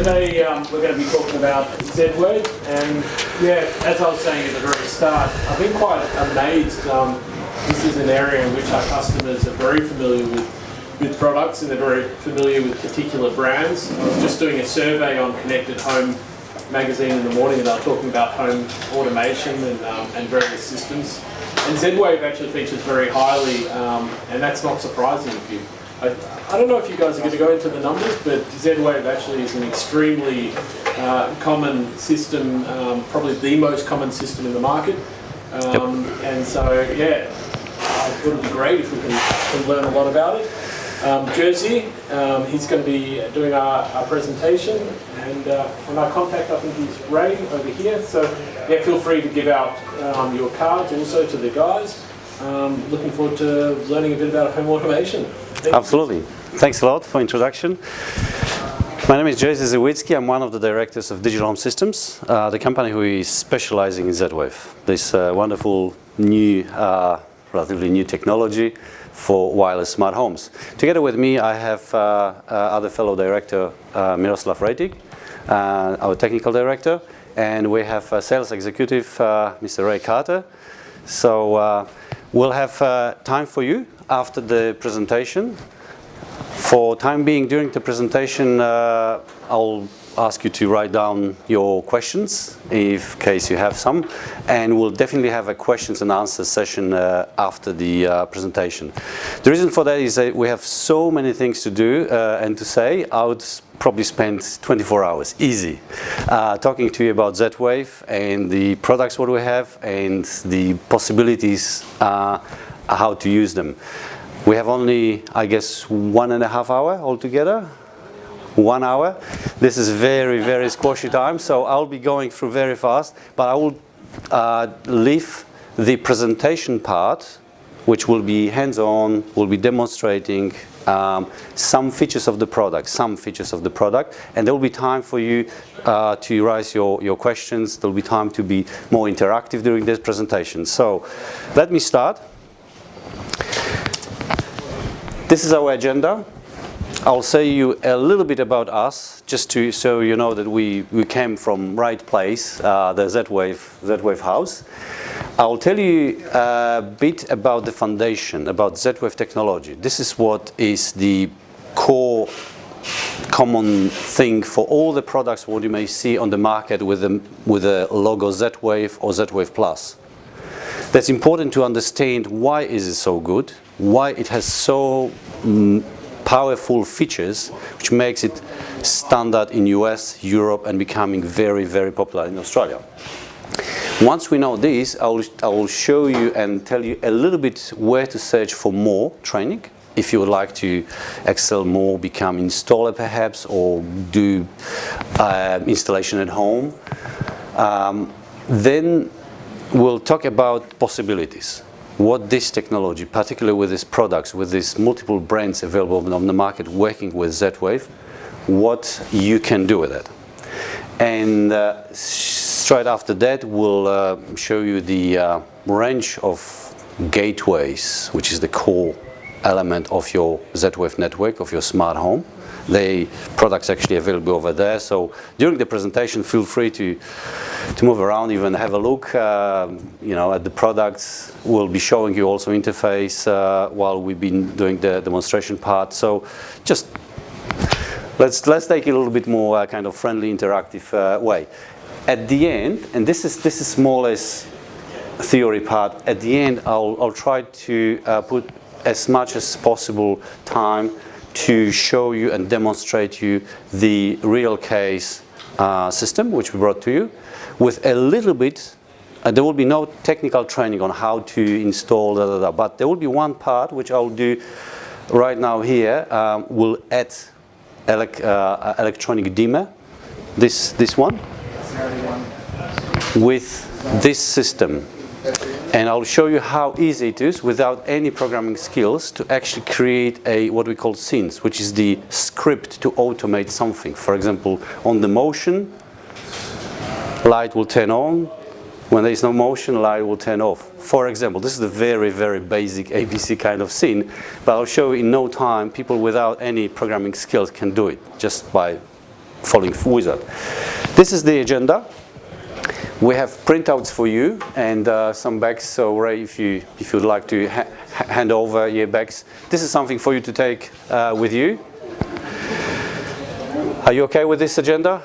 today we're going to be talking about Z-Wave, and yeah, as I was saying at the very start, I've been quite amazed. This is an area in which our customers are very familiar with products, and they're very familiar with particular brands. I was just doing a survey on Connected Home magazine in the morning, and they were talking about home automation and various systems. And Z-Wave actually features very highly, and that's not surprising if you. I don't know if you guys are going to go into the numbers, but Z-Wave actually is an extremely common system, probably the most common system in the market. And so, yeah, it would be great if we can learn a lot about it. Jersey, he's going to be doing our presentation, and our contact, I think, is Ray over here. So, yeah, feel free to give out your cards also to the guys. Looking forward to learning a bit about home automation. Absolutely. Thanks a lot for introduction. My name is Jerzy Zawicki. I'm one of the directors of Digital Home Systems, the company who is specializing in Z-Wave, this wonderful new, relatively new technology for wireless smart homes. Together with me, I have other fellow director, Miroslav Rejtik, our technical director, and we have sales executive, Mr. Ray Carter. So we'll have time for you after the presentation. For time being, during the presentation, I'll ask you to write down your questions, in case you have some, and we'll definitely have a questions and answers session after the presentation. The reason for that is that we have so many things to do and to say. I would probably spend 24 hours, easy, talking to you about Z-Wave and the products what we have and the possibilities how to use them. We have only, I guess, 1.5 hours altogether. 1 hour. This is very, very squashy time, so I'll be going through very fast, but I will leave the presentation part, which will be hands-on, will be demonstrating some features of the product, and there will be time for you to raise your questions. There will be time to be more interactive during this presentation. So let me start. This is our agenda. I'll say you a little bit about us, just so you know that we came from right place, the Z-Wave house. I'll tell you a bit about the foundation, about Z-Wave technology. This is what is the core common thing for all the products what you may see on the market with the logo Z-Wave or Z-Wave Plus. That's important to understand why is it so good, why it has so powerful features, which makes it standard in US, Europe, and becoming very, very popular in Australia. Once we know this, I will show you and tell you a little bit where to search for more training. If you would like to excel more, become installer perhaps, or do installation at home. Then we'll talk about possibilities. What this technology, particularly with these products, with these multiple brands available on the market working with Z-Wave, what you can do with it. And straight after that, we'll show you the range of gateways, which is the core element of your Z-Wave network, of your smart home. The products actually available over there. So during the presentation, feel free to move around, even have a look, at the products. We'll be showing you also interface while we've been doing the demonstration part. So just let's take it a little bit more kind of friendly, interactive way. At the end, and this is more or less theory part. At the end, I'll try to put as much as possible time to show you and demonstrate you the real case system which we brought to you with a little bit. There will be no technical training on how to install, but there will be one part which I'll do right now here. We'll add electronic dimmer, this one, with this system. And I'll show you how easy it is without any programming skills to actually create what we call scenes, which is the script to automate something. For example, on the motion, light will turn on. When there is no motion, light will turn off. For example, this is a very, very basic ABC kind of scene, but I'll show you in no time people without any programming skills can do it just by following wizard. This is the agenda. We have printouts for you and some bags. So Ray, if you'd like to hand over your bags, this is something for you to take with you. Are you okay with this agenda?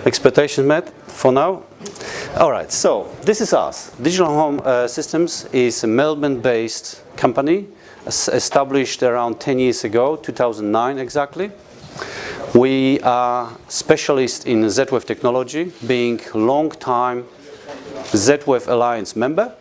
Expectations met for now? All right, so this is us. Digital Home Systems is a Melbourne-based company established around 10 years ago, 2009 exactly. We are specialists in Z-Wave technology, being long-time Z-Wave Alliance member,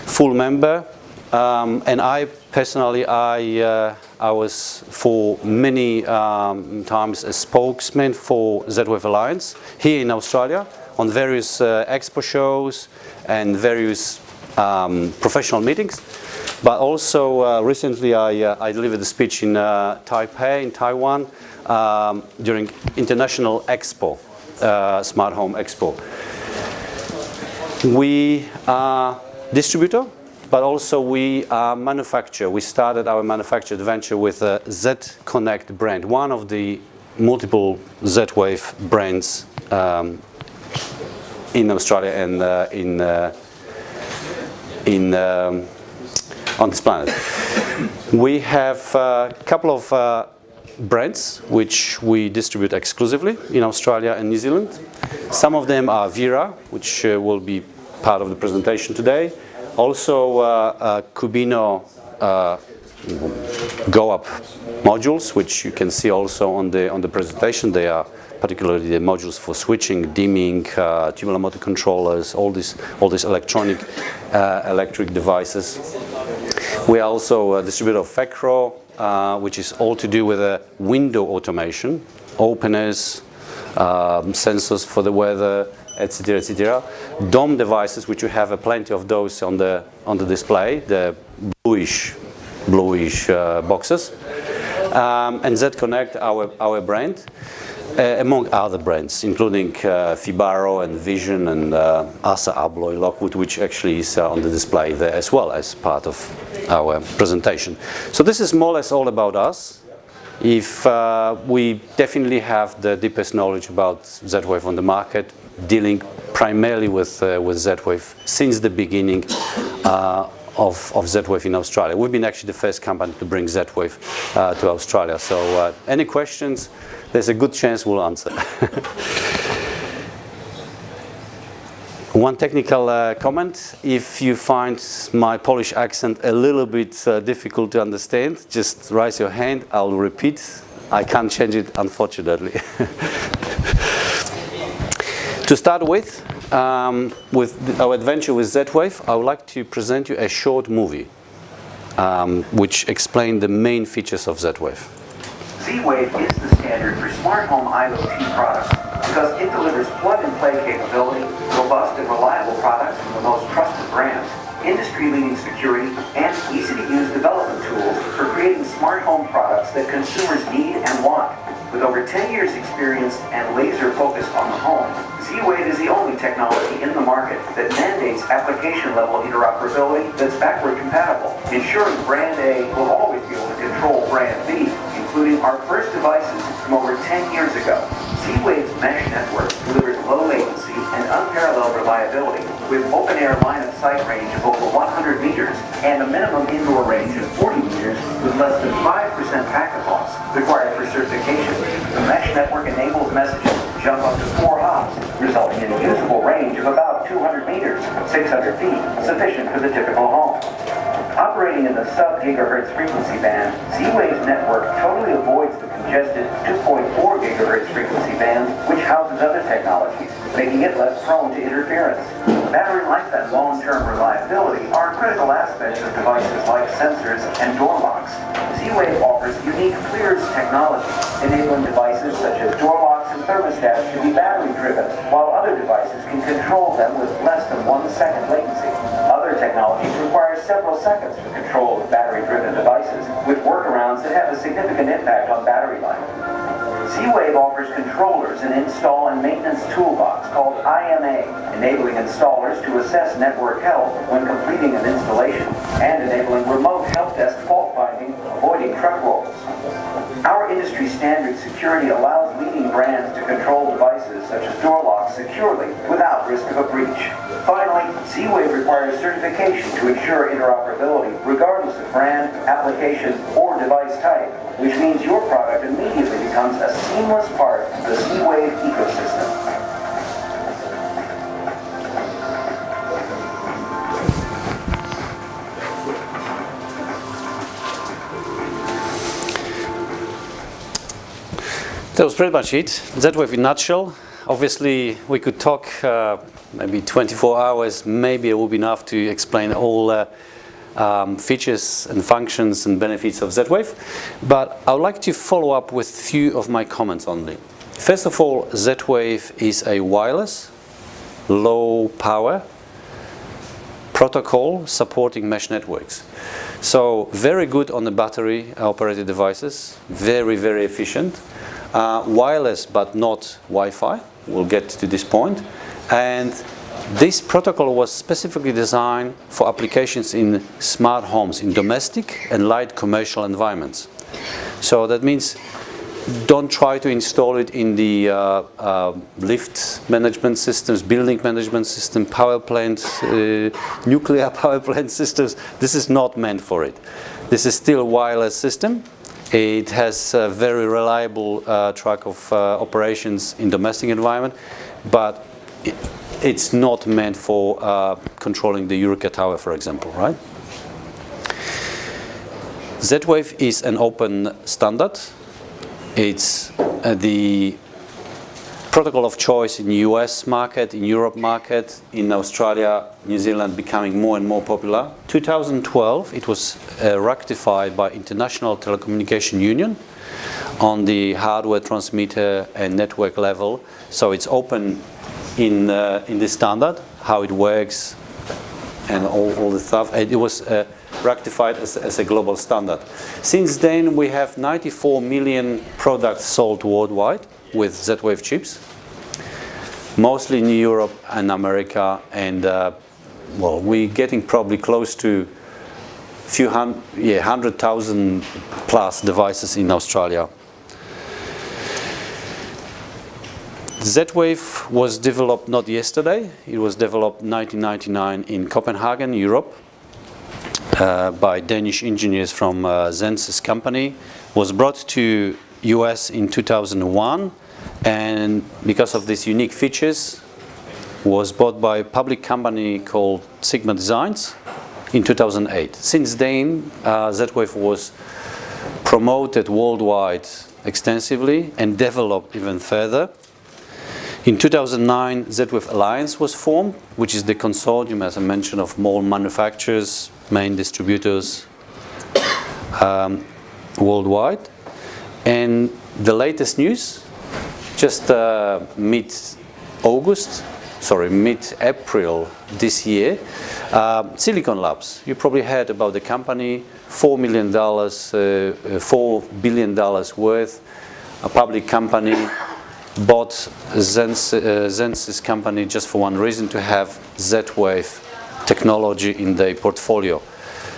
full member, and I personally, I was for many times a spokesman for Z-Wave Alliance here in Australia on various expo shows and various professional meetings. But also recently I delivered a speech in Taipei, in Taiwan, during International Expo, Smart Home Expo. We are distributor, but also we are manufacturer. We started our manufacture adventure with a Z-Connect brand, one of the multiple Z-Wave brands in Australia and on this planet. We have a couple of brands which we distribute exclusively in Australia and New Zealand. Some of them are Vera, which will be part of the presentation today. Also Cubino go-up modules, which you can see also on the presentation. They are particularly the modules for switching, dimming, tubular motor controllers, all these electronic electric devices. We are also a distributor of FECRO, which is all to do with window automation, openers, sensors for the weather, etc., etc. Dome devices, which you have plenty of those on the display, the bluish boxes, and Z-Connect, our brand, among other brands, including Fibaro and Vision and Asa Abloy Lockwood, which actually is on the display there as well as part of our presentation. So this is more or less all about us. If we definitely have the deepest knowledge about Z-Wave on the market, dealing primarily with Z-Wave since the beginning of Z-Wave in Australia. We've been actually the first company to bring Z-Wave to Australia. So any questions, there's a good chance we'll answer. One technical comment: if you find my Polish accent a little bit difficult to understand, just raise your hand, I'll repeat. I can't change it, unfortunately. To start with our adventure with Z-Wave, I would like to present you a short movie which explains the main features of Z-Wave. Z-Wave is the standard for smart home IoT products because it delivers plug-and-play capability, robust and reliable products from the most trusted brands, industry-leading security, and easy-to-use development tools for creating smart home products that consumers need and want. With over 10 years experience and laser focus on the home, Z-Wave is the only technology in the market that mandates application-level interoperability that's backward compatible, ensuring brand A will always be able to control brand B, including our first devices from over 10 years ago. Z-Wave's mesh network delivers low latency and unparalleled reliability with open-air line-of-sight range of over 100 meters and a minimum indoor range of 40 meters with less than 5% packet loss required for certification. The mesh network enables messages to jump up to 4 hops, resulting in a usable range of about 200 meters, 600 feet, sufficient for the typical home. Operating in the sub-gigahertz frequency band, Z-Wave's network totally avoids the congested 2.4 gigahertz frequency band, which houses other technologies, making it less prone to interference. Battery life and long-term reliability are critical aspects of devices like sensors and door locks. Z-Wave offers unique FLIRS technology, enabling devices such as door locks and thermostats to be battery-driven, while other devices can control them with less than 1 second latency. Other technologies require several seconds for control of battery-driven devices, with workarounds that have a significant impact on battery life. Z-Wave offers controllers an install and maintenance toolbox called IMA, enabling installers to assess network health when completing an installation, and enabling remote help desk fault finding, avoiding truck rolls. Our industry standard security allows leading risk of a breach. Finally, Z-Wave requires certification to ensure interoperability, regardless of brand, application, or device type, which means your product immediately becomes a seamless part of the Z-Wave ecosystem. That was pretty much it. Z-Wave in a nutshell. Obviously, we could talk maybe 24 hours. Maybe it would be enough to explain all features and functions and benefits of Z-Wave. But I would like to follow up with a few of my comments only. First of all, Z-Wave is a wireless, low power protocol supporting mesh networks. So very good on the battery operated devices, very, very efficient. Wireless but not Wi-Fi, we'll get to this point. And this protocol was specifically designed for applications in smart homes, in domestic and light commercial environments. So that means don't try to install it in the lift management systems, building management system, power plant, nuclear power plant systems. This is not meant for it. This is still a wireless system. It has a very reliable track of operations in domestic environment, but it's not meant for controlling the Eureka Tower, for example, right? Z-Wave is an open standard. It's the protocol of choice in the US market, in Europe market, in Australia, New Zealand, becoming more and more popular. 2012, it was ratified by International Telecommunication Union on the hardware transmitter and network level. So it's open in the standard, how it works and all the stuff. And it was ratified as a global standard. Since then, we have 94 million products sold worldwide with Z-Wave chips, mostly in Europe and America, and well, we're getting probably close to a few 100,000 plus devices in Australia. Z-Wave was developed not yesterday. It was developed in 1999 in Copenhagen, Europe, by Danish engineers from Zense's company. Was brought to US in 2001, and because of these unique features, was bought by a public company called Sigma Designs in 2008. Since then, Z-Wave was promoted worldwide extensively and developed even further. In 2009, Z-Wave Alliance was formed, which is the consortium, as I mentioned, of more manufacturers, main distributors worldwide. And the latest news, just mid-April this year, Silicon Labs. You probably heard about the company, $4 billion worth, a public company, bought Zense's company just for one reason, to have Z-Wave technology in their portfolio.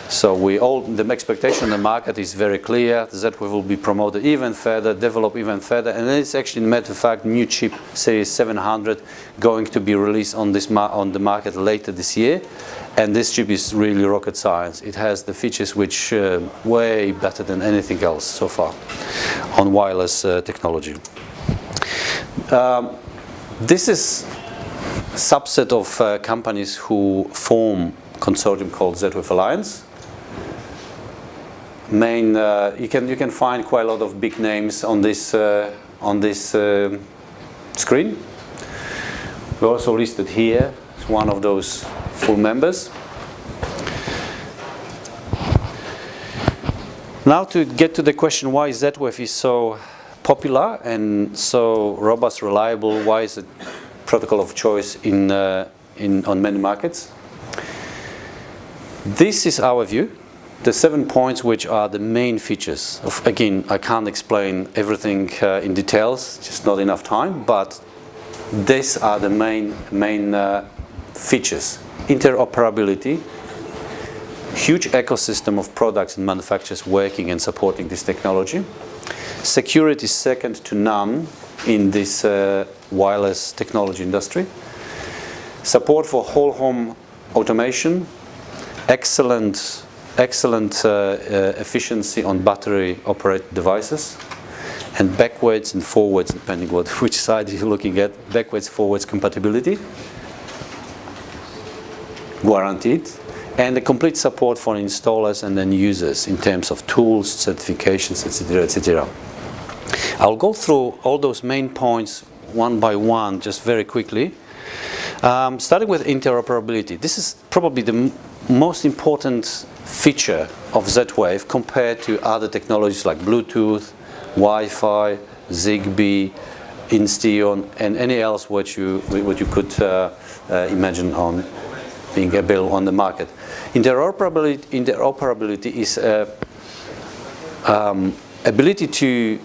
So the expectation in the market is very clear. Z-Wave will be promoted even further, developed even further, and it's actually, matter of fact, new chip Series 700 going to be released on the market later this year. And this chip is really rocket science. It has the features which way better than anything else so far on wireless technology. This is a subset of companies who form consortium called Z-Wave Alliance. You can find quite a lot of big names on this screen. We're also listed here as one of those full members. Now to get to the question why Z-Wave is so popular and so robust, reliable, why is it protocol of choice on many markets. This is our view. The 7 points which are the main features. Again, I can't explain everything in details, just not enough time, but these are the main features. Interoperability, huge ecosystem of products and manufacturers working and supporting this technology. Security is second to none in this wireless technology industry. Support for whole home automation, excellent efficiency on battery operated devices, and backwards and forwards, depending on which side you're looking at, backwards forwards compatibility, guaranteed, and the complete support for installers and end users in terms of tools, certifications, etc., etc. I'll go through all those main points one by one, just very quickly. Starting with interoperability. This is probably the most important feature of Z-Wave compared to other technologies like Bluetooth, Wi-Fi, Zigbee, Insteon, and any else what you could imagine on being available on the market. Interoperability is ability to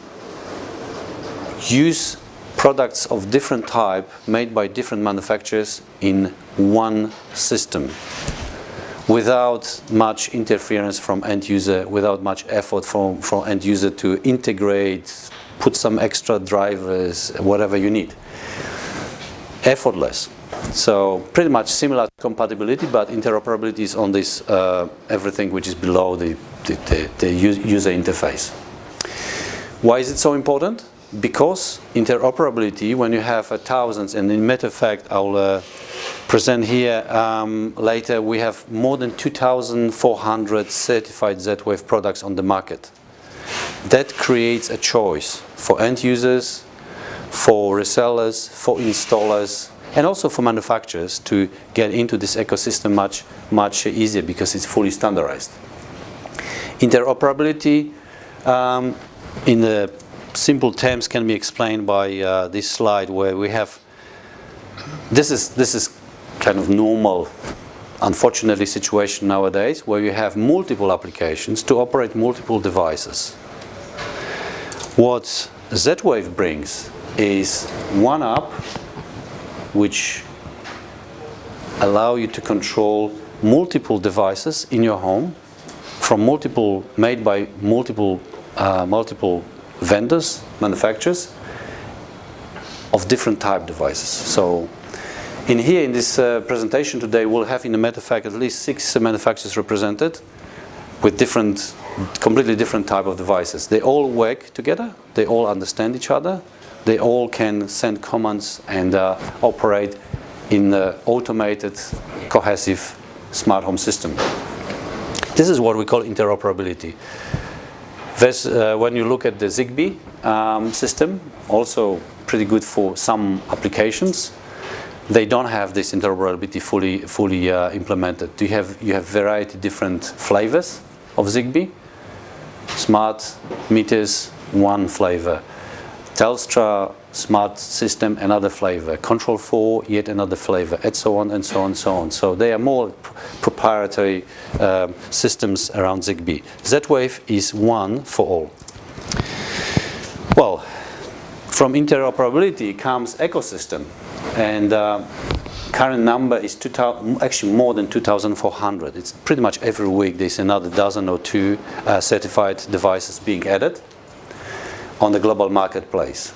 use products of different type made by different manufacturers in one system without much interference from end user, without much effort from end user to integrate, put some extra drivers, whatever you need. Effortless. So pretty much similar to compatibility, but interoperability is on this everything which is below the user interface. Why is it so important? Because interoperability, when you have thousands, and in matter of fact, I'll present here later, we have more than 2,400 certified Z-Wave products on the market. That creates a choice for end users, for resellers, for installers, and also for manufacturers to get into this ecosystem much easier because it's fully standardized. Interoperability, in the simple terms, can be explained by this slide where we have, this is kind of normal, unfortunately, situation nowadays where you have multiple applications to operate multiple devices. What Z-Wave brings is one app which allow you to control multiple devices in your home from made by multiple vendors, manufacturers of different type devices. So in this presentation today, we'll have, in a matter of fact, at least 6 manufacturers represented with completely different type of devices. They all work together, they all understand each other, they all can send commands and operate in an automated, cohesive smart home system. This is what we call interoperability. When you look at the Zigbee system, also pretty good for some applications, they don't have this interoperability fully implemented. You have variety different flavors of Zigbee. Smart meters, one flavor. Telstra smart system, another flavor. Control 4, yet another flavor, and so on and so on and so on. So they are more proprietary systems around Zigbee. Z-Wave is one for all. Well, from interoperability comes ecosystem, and current number is actually more than 2,400. It's pretty much every week there's another dozen or two certified devices being added on the global marketplace.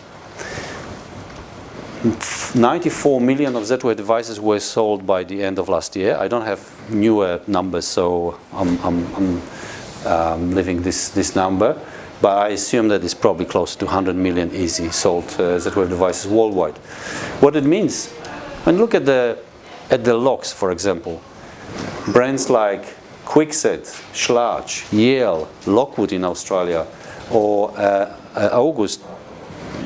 94 million of Z-Wave devices were sold by the end of last year. I don't have newer numbers, so I'm leaving this number, but I assume that it's probably close to 100 million easy sold Z-Wave devices worldwide. What it means, when you look at the locks, for example, brands like Kwikset, Schlage, Yale, Lockwood in Australia, or August,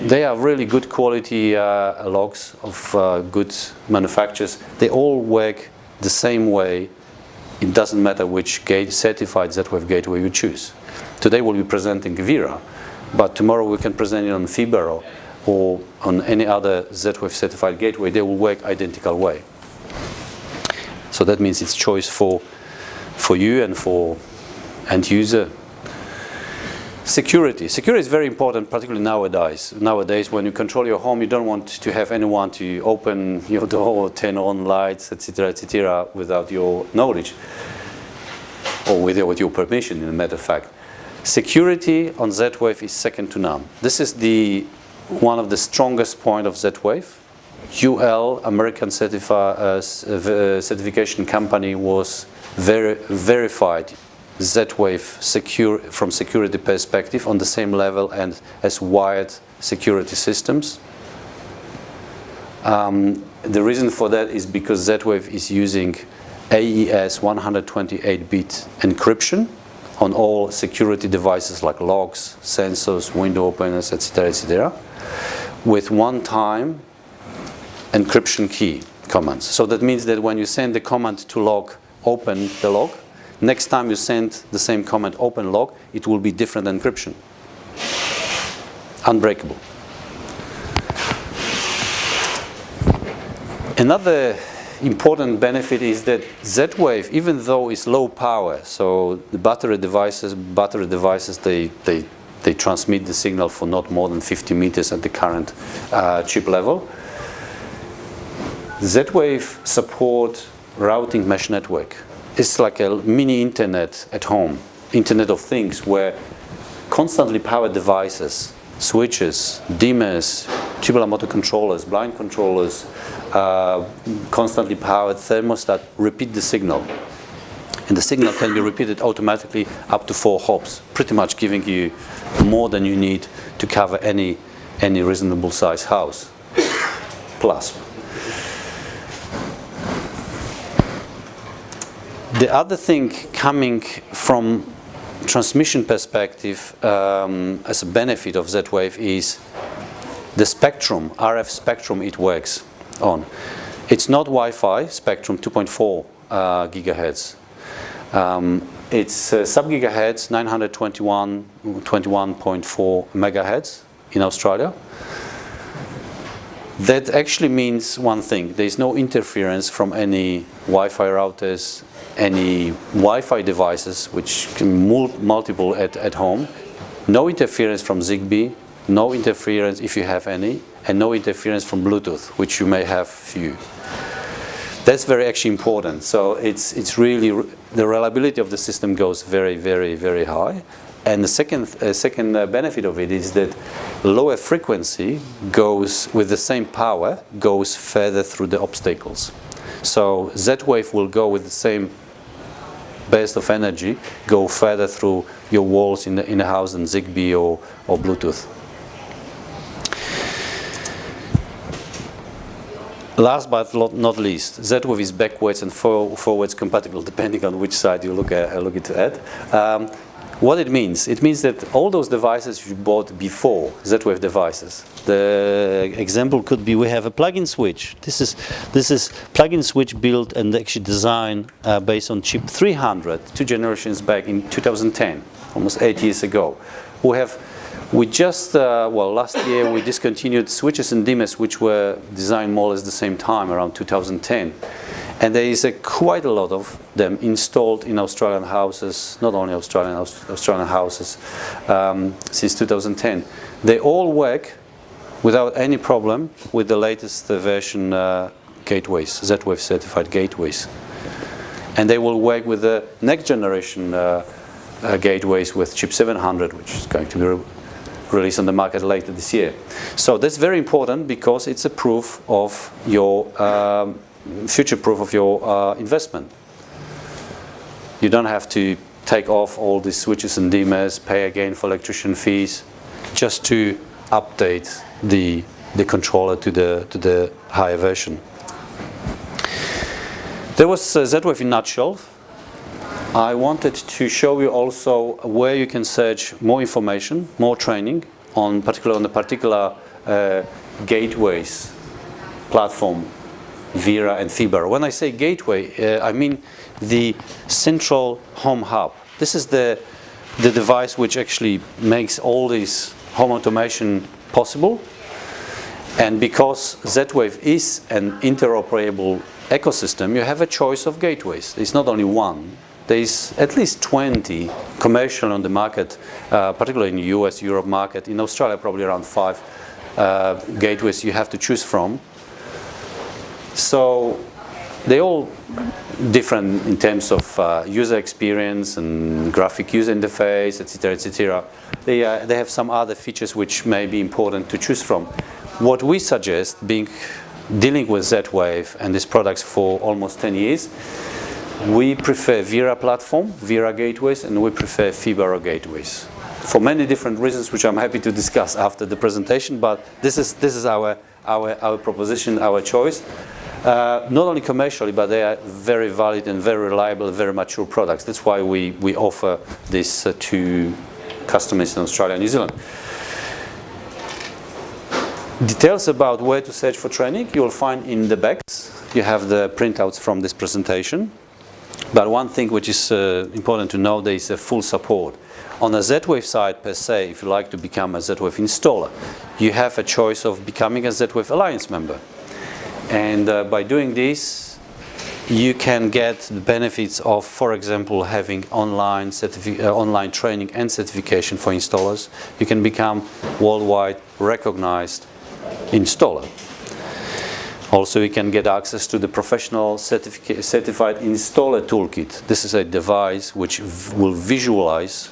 they are really good quality locks of good manufacturers. They all work the same way. It doesn't matter which certified Z-Wave gateway you choose. Today we'll be presenting Vera, but tomorrow we can present it on Fibero or on any other Z-Wave certified gateway. They will work identical way. So that means it's choice for you and for end user. Security. Security is very important, particularly nowadays. Nowadays, when you control your home, you don't want to have anyone to open your door or turn on lights, etc., without your knowledge or with your permission, in a matter of fact. Security on Z-Wave is second to none. This is one of the strongest points of Z-Wave. UL, American certification company, was verified Z-Wave from security perspective on the same level and as wired security systems. The reason for that is because Z-Wave is using AES 128-bit encryption on all security devices like locks, sensors, window openers, etc., with one-time encryption key commands. So that means that when you send the command to log, open the log, next time you send the same command, open log, it will be different encryption. Unbreakable. Another important benefit is that Z-Wave, even though it's low power, so the battery devices, they transmit the signal for not more than 50 meters at the current chip level. Z-Wave support routing mesh network. It's like a mini internet at home, Internet of Things, where constantly powered devices, switches, dimmers, tubular motor controllers, blind controllers, constantly powered thermostat repeat the signal. And the signal can be repeated automatically up to 4 hops, pretty much giving you more than you need to cover any reasonable size house. Plus. The other thing coming from transmission perspective as a benefit of Z-Wave is the spectrum, RF spectrum it works on. It's not Wi-Fi spectrum 2.4 gigahertz. It's sub-gigahertz 921.4 megahertz in Australia. That actually means one thing: there is no interference from any Wi-Fi routers, any Wi-Fi devices, which can multiple at home. No interference from Zigbee, no interference if you have any, and no interference from Bluetooth, which you may have few. That's very actually important. So it's really, the reliability of the system goes very, very, very high. And the second benefit of it is that lower frequency goes with the same power, goes further through the obstacles. So Z-Wave will go with the same burst of energy, go further through your walls in a house than Zigbee or Bluetooth. Last but not least, Z-Wave is backwards and forwards compatible, depending on which side you look at. What it means that all those devices you bought before, Z-Wave devices, the example could be we have a plug-in switch. This is plug-in switch built and actually designed based on chip 300 2 generations back in 2010, almost 8 years ago. Last year we discontinued switches and dimmers which were designed more or less the same time, around 2010. And there is quite a lot of them installed in Australian houses, not only Australian houses, since 2010. They all work without any problem with the latest version gateways, Z-Wave certified gateways. And they will work with the next generation gateways with chip 700, which is going to be released on the market later this year. So that's very important because it's a proof of your future proof of your investment. You don't have to take off all these switches and dimmers, pay again for electrician fees, just to update the controller to the higher version. There was Z-Wave in a nutshell. I wanted to show you also where you can search more information, more training on the particular gateways platform, Vera and FIBA. When I say gateway, I mean the central home hub. This is the device which actually makes all this home automation possible. And because Z-Wave is an interoperable ecosystem, you have a choice of gateways. It's not only one. There is at least 20 commercial on the market, particularly in the US, Europe market. In Australia, probably around 5 gateways you have to choose from. So they're all different in terms of user experience and graphic user interface, etc., etc. They have some other features which may be important to choose from. What we suggest, being dealing with Z-Wave and these products for almost 10 years, we prefer Vera platform, Vera gateways, and we prefer Fibaro gateways. For many different reasons, which I'm happy to discuss after the presentation, but this is our proposition, our choice. Not only commercially, but they are very valid and very reliable, very mature products. That's why we offer this to customers in Australia and New Zealand. Details about where to search for training you'll find in the backs. You have the printouts from this presentation. But one thing which is important to know, there is a full support. On a Z-Wave side per se, if you like to become a Z-Wave installer, you have a choice of becoming a Z-Wave Alliance member. And by doing this, you can get the benefits of, for example, having online training and certification for installers. You can become worldwide recognized installer. Also, you can get access to the professional certified installer toolkit. This is a device which will visualize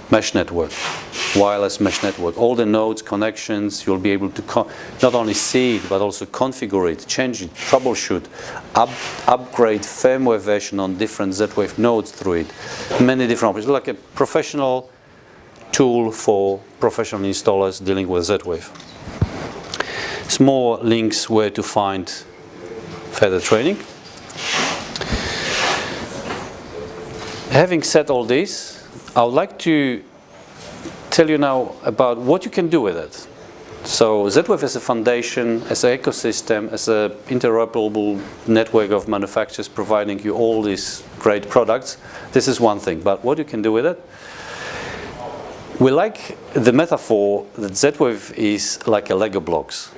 mesh network, wireless mesh network. All the nodes, connections, you'll be able to not only see it, but also configure it, change it, troubleshoot, upgrade firmware version on different Z-Wave nodes through it. Many different options, like a professional tool for professional installers dealing with Z-Wave. More links where to find further training. Having said all this, I would like to tell you now about what you can do with it. So Z-Wave as a foundation, as an ecosystem, as an interoperable network of manufacturers providing you all these great products, this is one thing. But what you can do with it? We like the metaphor that Z-Wave is like a Lego blocks.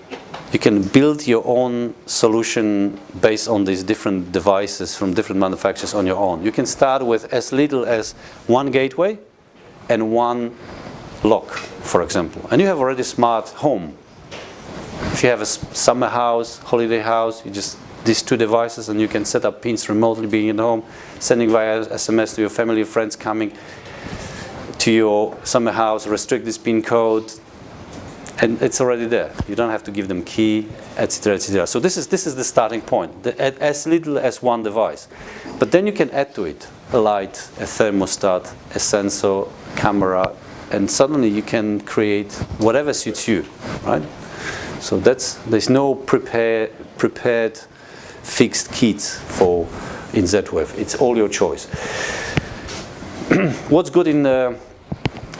You can build your own solution based on these different devices from different manufacturers on your own. You can start with as little as one gateway and one lock, for example. And you have already smart home. If you have a summer house, holiday house, you just these two devices and you can set up pins remotely being at home, sending via SMS to your family or friends coming to your summer house, restrict this pin code, and it's already there. You don't have to give them key, etc., etc. So this is the starting point, as little as one device. But then you can add to it a light, a thermostat, a sensor, camera, and suddenly you can create whatever suits you, right? So there's no prepared fixed kits for in Z-Wave. It's all your choice. What's good in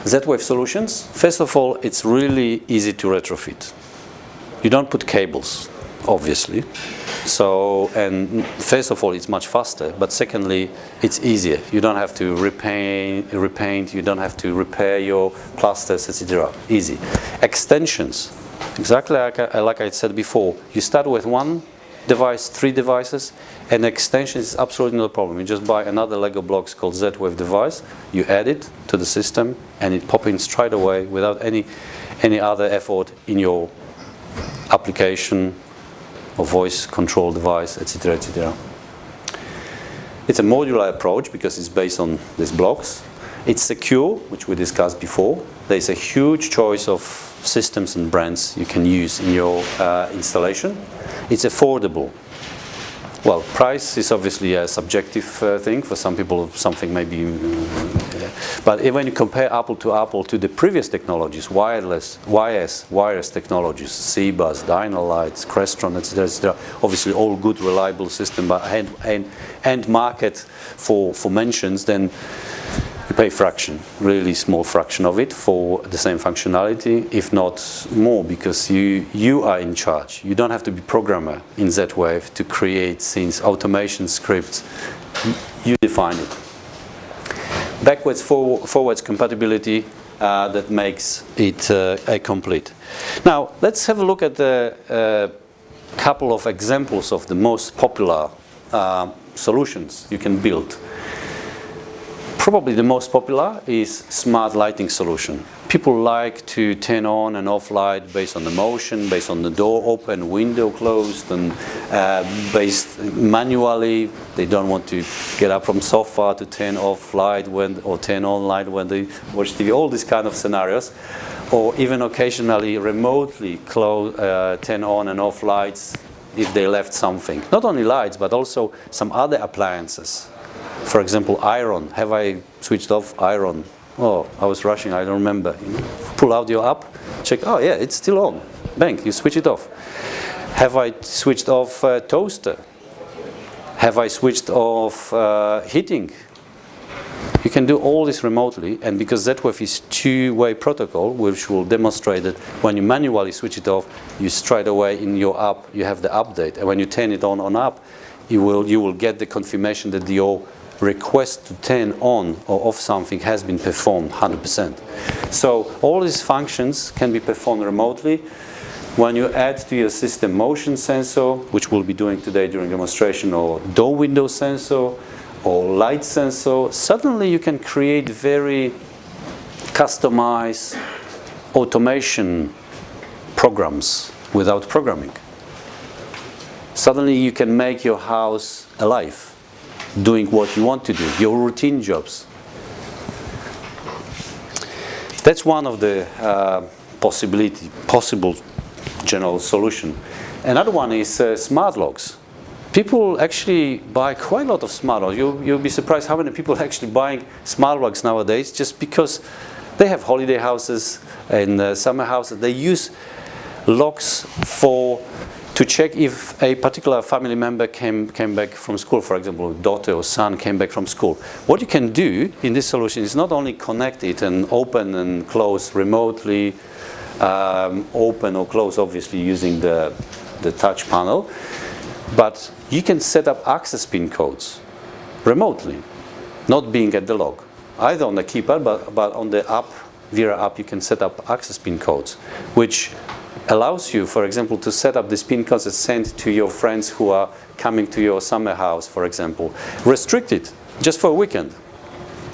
Z-Wave solutions? First of all, it's really easy to retrofit. You don't put cables, obviously. So, and first of all, it's much faster. But secondly, it's easier. You don't have to repaint. You don't have to repair your plasters, etc. Easy. Extensions, exactly like I said before. You start with one device, 3 devices, and extension is absolutely no problem. You just buy another Lego blocks called Z-Wave device, you add it to the system, and it pops in straight away without any other effort in your application or voice control device, etc., etc. It's a modular approach because it's based on these blocks. It's secure, which we discussed before. There's a huge choice of systems and brands you can use in your installation. It's affordable. Well, price is obviously a subjective thing. For some people, something may be... but when you compare apple to the previous technologies, wireless technologies, C-Bus, Dynalights, Crestron, etc., etc., obviously all good, reliable system, but end market for mentions, then you pay fraction, really small fraction of it for the same functionality, if not more, because you are in charge. You don't have to be programmer in Z-Wave to create scenes, automation scripts. You define it. Backwards, forwards compatibility that makes it complete. Now, let's have a look at a couple of examples of the most popular solutions you can build. Probably the most popular is smart lighting solution. People like to turn on and off light based on the motion, based on the door open, window closed, and based manually. They don't want to get up from sofa to turn off light or turn on light when they watch TV. All these kind of scenarios, or even occasionally remotely turn on and off lights if they left something. Not only lights, but also some other appliances. For example, iron. Have I switched off iron? Oh, I was rushing, I don't remember. You know, pull out your app, check, oh yeah, it's still on. Bang, you switch it off. Have I switched off toaster? Have I switched off heating? You can do all this remotely, and because Z-Wave is two-way protocol, which will demonstrate that when you manually switch it off, you straight away in your app, you have the update. And when you turn it on app, you will get the confirmation that your request to turn on or off something has been performed 100%. So all these functions can be performed remotely. When you add to your system motion sensor, which we'll be doing today during demonstration, or door window sensor, or light sensor, suddenly you can create very customized automation programs without programming. Suddenly you can make your house alive, doing what you want to do, your routine jobs. That's one of the possible general solution. Another one is smart locks. People actually buy quite a lot of smart locks. You'll be surprised how many people are actually buying smart locks nowadays, just because they have holiday houses and summer houses. They use locks to check if a particular family member came back from school, for example, daughter or son came back from school. What you can do in this solution is not only connect it and open and close remotely, open or close obviously using the touch panel, but you can set up access pin codes remotely, not being at the lock. Either on the keypad, but on the app, Vera app, you can set up access pin codes, which allows you, for example, to set up these pin codes and send to your friends who are coming to your summer house, for example. Restrict it just for a weekend,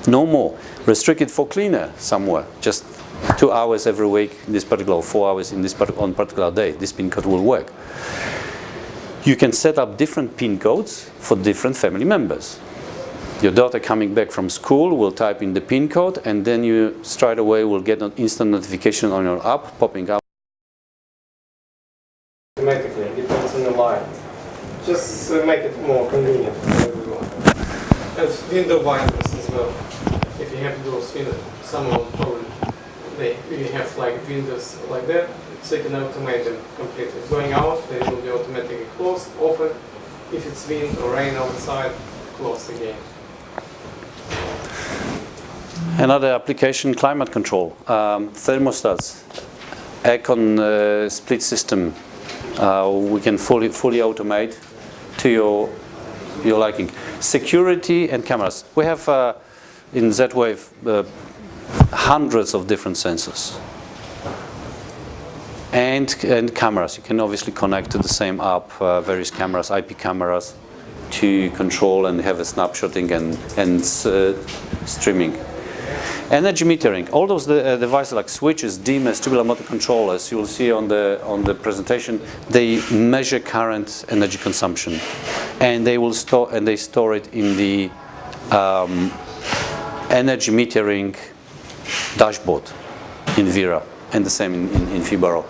no more. Restrict it for cleaner somewhere, just 2 hours every week, in this particular, 4 hours in this on particular day. This pin code will work. You can set up different pin codes for different family members. Your daughter coming back from school will type in the pin code, and then you straight away will get an instant notification on your app popping up. Automatically, it depends on the line. Just make it more convenient for everyone. As window winders as well. If you have those windows, someone probably you have like windows like that, so you can automate them completely. Going out, they will be automatically closed, open. If it's wind or rain outside, close again. Another application, climate control, thermostats, aircon split system. We can fully automate to your liking. Security and cameras. We have in Z-Wave hundreds of different sensors and cameras. You can obviously connect to the same app various cameras, IP cameras, to control and have a snapshotting and streaming. Energy metering. All those devices like switches, dimmers, tubular motor controllers, you will see on the presentation, they measure current energy consumption, and they store it in the energy metering dashboard in Vera, and the same in Fibaro.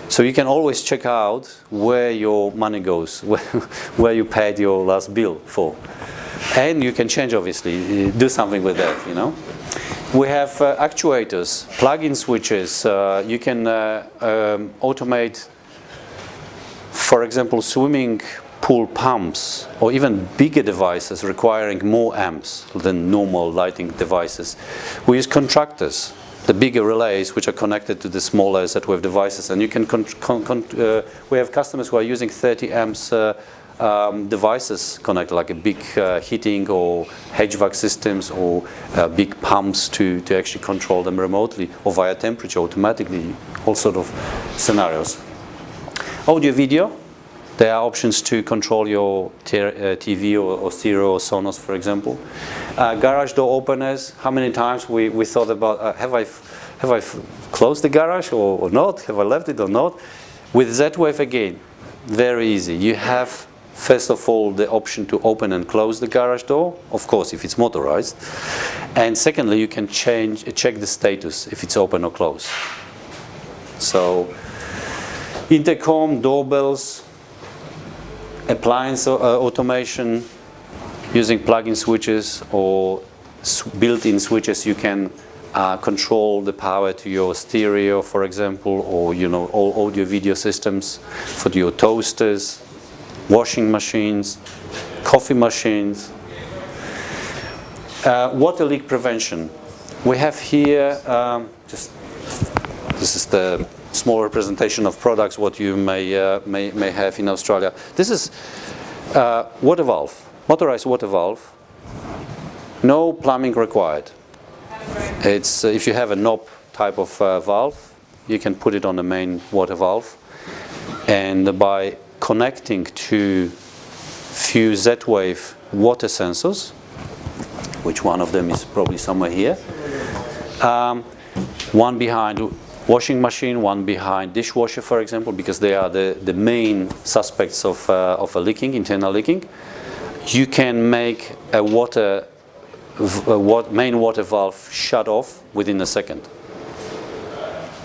So you can always check out where your money goes, where you paid your last bill for, and you can change, obviously, do something with that, you know. We have actuators, plug-in switches. You can automate, for example, swimming pool pumps, or even bigger devices requiring more amps than normal lighting devices. We use contractors, the bigger relays which are connected to the smaller Z-Wave devices, and you can we have customers who are using 30 amps devices connected, like a big heating or HVAC systems, or big pumps to actually control them remotely or via temperature automatically, all sort of scenarios. Audio video, There are options to control your TV or stereo or Sonos, for example. Garage door openers. How many times we thought about have I closed the garage or not? Have I left it or not? With Z-Wave again, very easy. You have first of all the option to open and close the garage door, of course if it's motorized, and secondly you can check the status if it's open or closed. So intercom, doorbells, appliance automation using plug-in switches or built-in switches. You can control the power to your stereo, for example, or all audio video systems for your toasters, washing machines, coffee machines. Water leak prevention. We have here this is the small representation of products what you may have in Australia. This is water valve, motorized water valve. No plumbing required. It's if you have a knob type of valve, you can put it on the main water valve, and by connecting to few Z-Wave water sensors, which one of them is probably somewhere here, one behind washing machine, one behind dishwasher, for example, because they are the main suspects of a leaking, internal leaking. You can make a main water valve shut off within a second.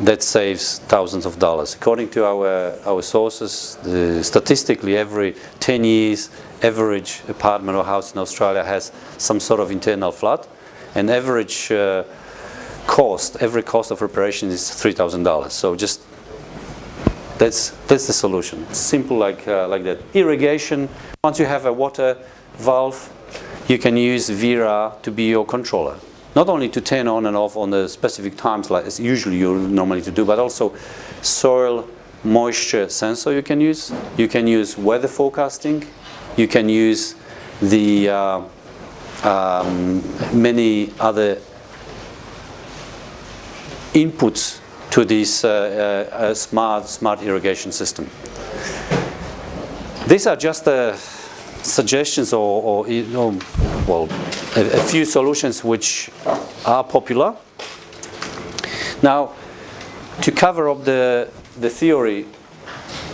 That saves thousands of dollars. According to our sources, statistically every 10 years, average apartment or house in Australia has some sort of internal flood, and average every cost of reparation is $3,000. So just that's the solution. It's simple like that. Irrigation. Once you have a water valve, you can use Vera to be your controller. Not only to turn on and off on the specific times like as usually you normally to do, but also soil moisture sensor you can use. You can use weather forecasting. You can use the many other inputs to this smart irrigation system. These are just suggestions or a few solutions which are popular. Now, to cover up the theory,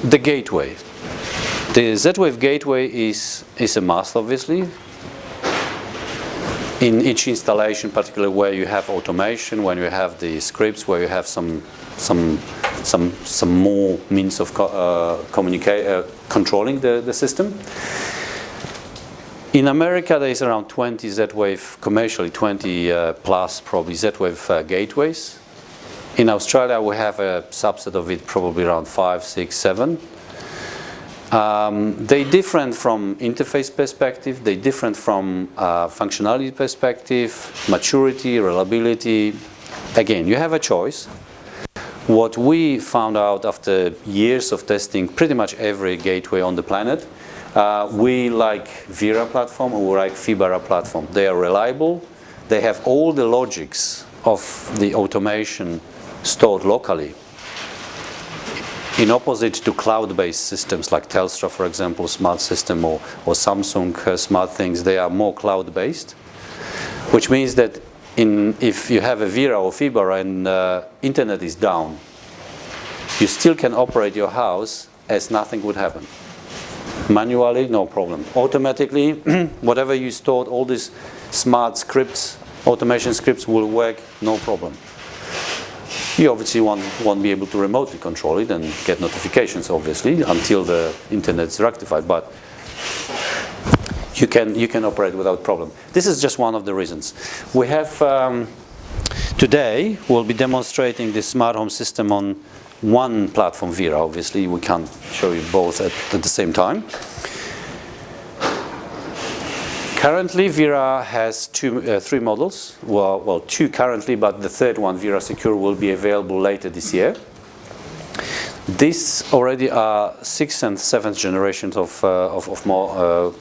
the gateway. The Z-Wave gateway is a must, obviously. In each installation, particularly where you have automation, when you have the scripts, where you have some more means of controlling the system. In America, there is around 20 Z-Wave, commercially 20 plus probably Z-Wave gateways. In Australia, we have a subset of it, probably around 5, 6, 7. They're different from interface perspective, they're different from functionality perspective, maturity, reliability. Again, you have a choice. What we found out after years of testing pretty much every gateway on the planet, we like Vera platform or we like Fibara platform. They are reliable, they have all the logics of the automation stored locally. In opposite to cloud-based systems like Telstra, for example, smart system, or Samsung smart things, they are more cloud-based, which means that if you have a Vera or Fibara and internet is down, you still can operate your house as nothing would happen. Manually, no problem. Automatically, whatever you stored, all these smart scripts, automation scripts will work, no problem. You obviously won't be able to remotely control it and get notifications, obviously, until the internet is rectified, but you can operate without problem. This is just one of the reasons. We have, today, we'll be demonstrating the smart home system on one platform, Vera. Obviously, we can't show you both at the same time. Currently, Vera has three models. Well, two currently, but the third one, Vera Secure, will be available later this year. These already are 6th and 7th generations of more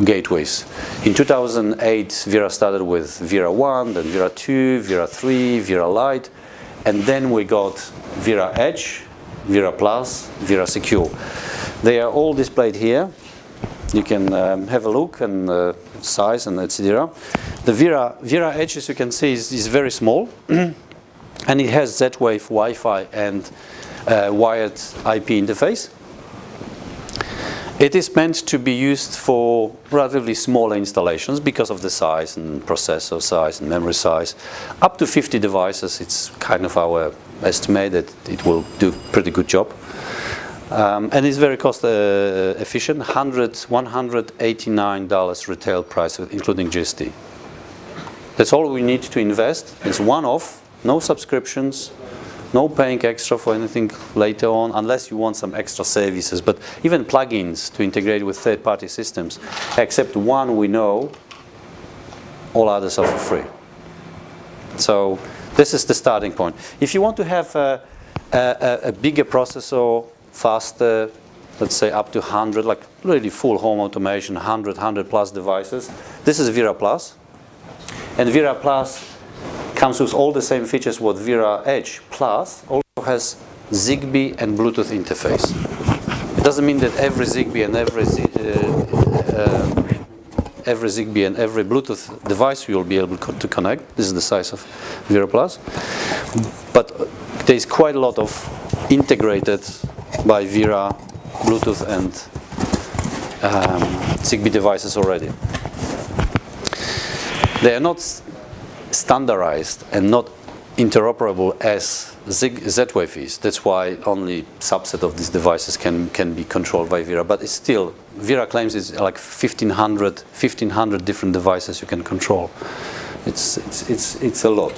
gateways. In 2008, Vera started with Vera 1, then Vera 2, Vera 3, Vera Lite, and then we got Vera Edge, Vera Plus, Vera Secure. They are all displayed here. You can have a look and size and etc. The Vera Edge, as you can see, is very small, and it has Z-Wave, Wi-Fi, and wired IP interface. It is meant to be used for relatively smaller installations because of the size and processor size and memory size. Up to 50 devices, it's kind of our estimate that it will do a pretty good job. And it's very cost efficient, $189 retail price, including GST. That's all we need to invest. It's one-off, no subscriptions, no paying extra for anything later on, unless you want some extra services. But even plugins to integrate with third-party systems, except one we know, all others are for free. So this is the starting point. If you want to have a bigger processor, faster, let's say up to 100, like really full home automation, 100 plus devices, this is Vera Plus. And Vera Plus comes with all the same features what Vera Edge Plus also has Zigbee and Bluetooth interface. It doesn't mean that every Zigbee and every Bluetooth device you will be able to connect. This is the size of Vera Plus. But there is quite a lot of integrated by Vera Bluetooth and Zigbee devices already. They are not standardized and not interoperable as Z-Wave is. That's why only subset of these devices can be controlled by Vera. But it's still, Vera claims it's like 1,500 different devices you can control. It's a lot.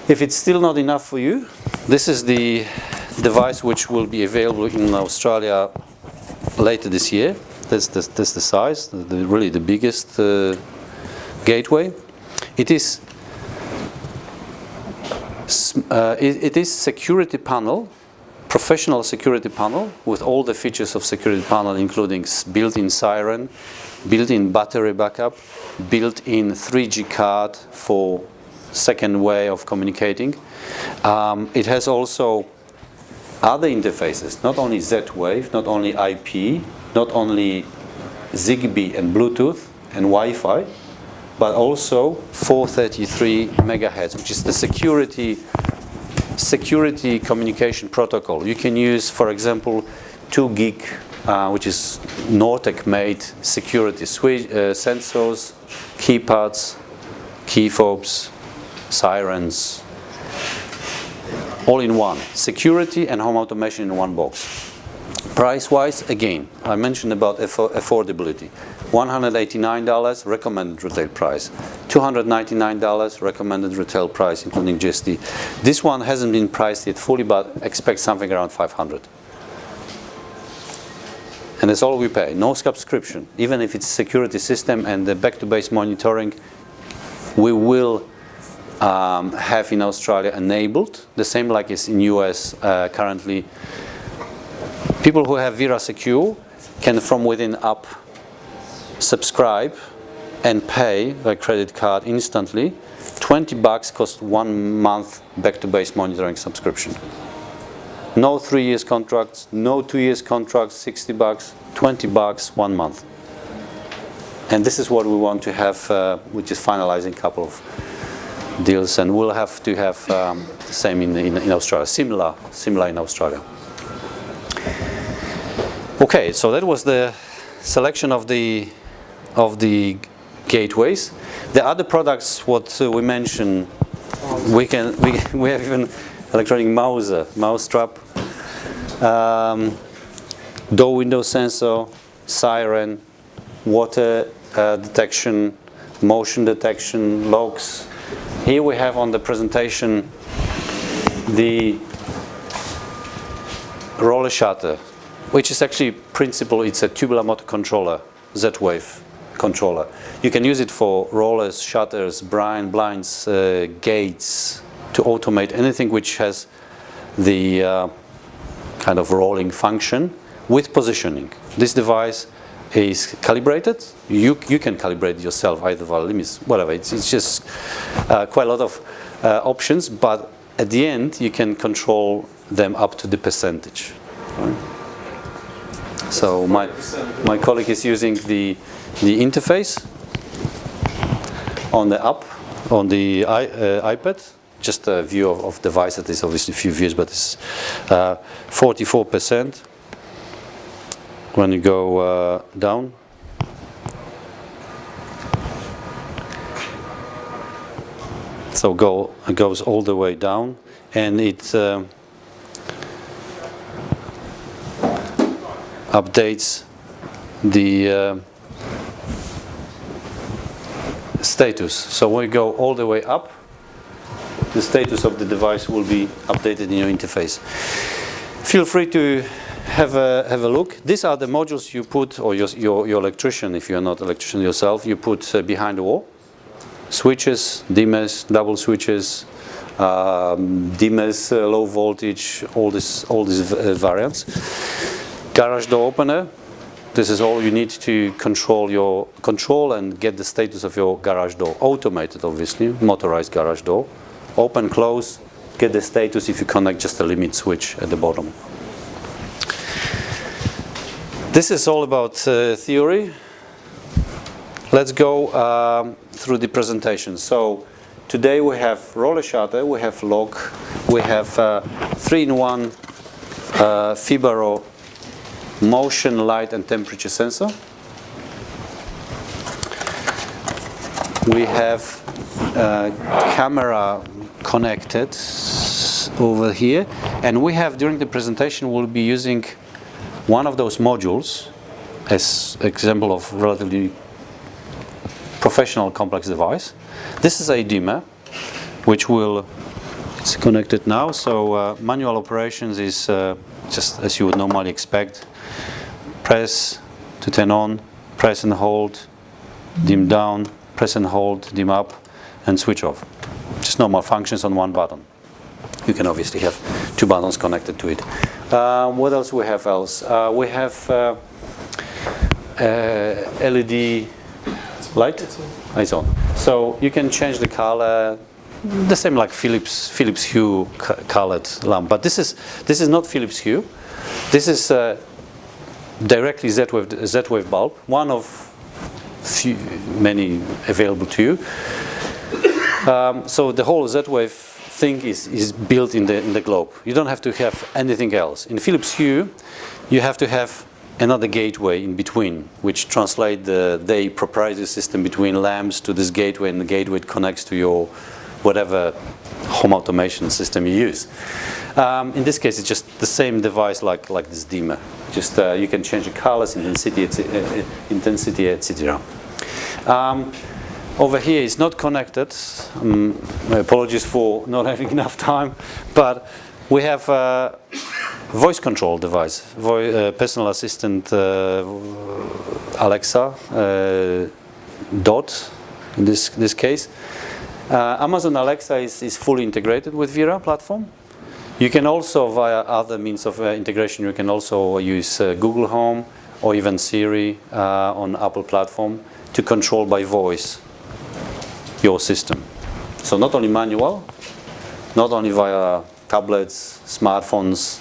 If it's still not enough for you, this is the device which will be available in Australia later this year. That's the size, really the biggest gateway. It is security panel, professional security panel with all the features of security panel, including built-in siren, built-in battery backup, built-in 3G card for second way of communicating. It has also other interfaces, not only Z-Wave, not only IP, not only Zigbee and Bluetooth and Wi-Fi, but also 433 megahertz, which is the security communication protocol. You can use, for example, 2 gig, which is Nortec-made security sensors, keypads, key fobs, sirens, all in one. Security and home automation in one box. Price-wise, again, I mentioned about affordability. $189 recommended retail price. $299 recommended retail price, including GST. This one hasn't been priced yet fully, but expect something around $500. And that's all we pay. No subscription. Even if it's security system and the back-to-base monitoring, we will have in Australia enabled, the same like is in US currently. People who have Vera Secure can from within app subscribe and pay by credit card instantly. $20 costs 1 month back-to-base monitoring subscription. No 3 years contracts, no 2 years contracts, $60, $20, 1 month. And this is what we want to have, which is finalizing a couple of deals, and we'll have to have the same in Australia, similar in Australia. Okay, so that was the selection of the gateways. The other products, what we mentioned, we have even electronic mouse strap, door window sensor, siren, water detection, motion detection, locks. Here we have on the presentation the roller shutter, which is actually principle, it's a tubular motor controller, Z-Wave controller. You can use it for rollers, shutters, blinds, gates, to automate anything which has the kind of rolling function with positioning. This device is calibrated. You can calibrate it yourself, either via limits, whatever. It's just quite a lot of options, but at the end you can control them up to the percentage. Right? So my colleague is using the interface on the iPad. Just a view of device. That is obviously a few views, but it's 44%. When you go down, so it goes all the way down, and it updates the status. So when you go all the way up, the status of the device will be updated in your interface. Feel free to have a look. These are the modules you put, or your electrician, if you're not an electrician yourself, you put behind the wall. Switches, dimmers, double switches, dimmers, low voltage, all these variants. Garage door opener. This is all you need to control and get the status of your garage door. Automated, obviously, motorized garage door. Open, close, get the status if you connect just a limit switch at the bottom. This is all about theory. Let's go through the presentation. So today we have roller shutter, we have lock, we have 3-in-1 Fibaro motion, light and temperature sensor. We have camera connected over here, and we have, during the presentation, we'll be using one of those modules as example of relatively professional complex device. This is a dimmer, which it's connected now, so manual operations is just as you would normally expect. Press to turn on, press and hold, dim down, press and hold, dim up, and switch off. Just normal functions on one button. You can obviously have two buttons connected to it. What else we have we have LED light. It's on. So you can change the color, the same like Philips Hue colored lamp. But this is not Philips Hue. This is directly Z-wave bulb, one of many available to you. So the whole Z-wave thing is built in the globe. You don't have to have anything else. In Philips Hue, you have to have another gateway in between, which translate their proprietary system between lamps to this gateway, and the gateway connects to your whatever home automation system you use. In this case, it's just the same device like this dimmer. Just you can change the colors, intensity, etc. Over here it's not connected. My apologies for not having enough time, but we have a voice control device, personal assistant Alexa Dot in this case. Amazon Alexa is fully integrated with Vera platform. You can also, via other means of integration, you can also use Google Home or even Siri on Apple platform to control by voice your system. So not only manual, not only via tablets, smartphones,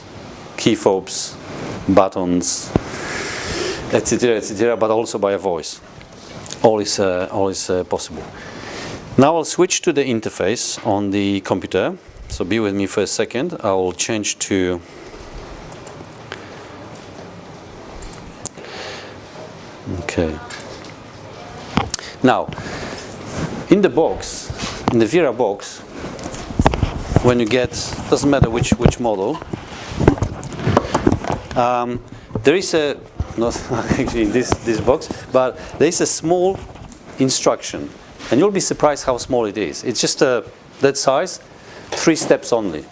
key fobs, buttons, etc., but also by a voice. All is possible. Now I'll switch to the interface on the computer. So be with me for a second. I will change to okay. Now, in the box, in the Vera box, when you get, doesn't matter which model, there is a, not actually in this box, but there is a small instruction, and you'll be surprised how small it is. It's just that size, 3 steps only.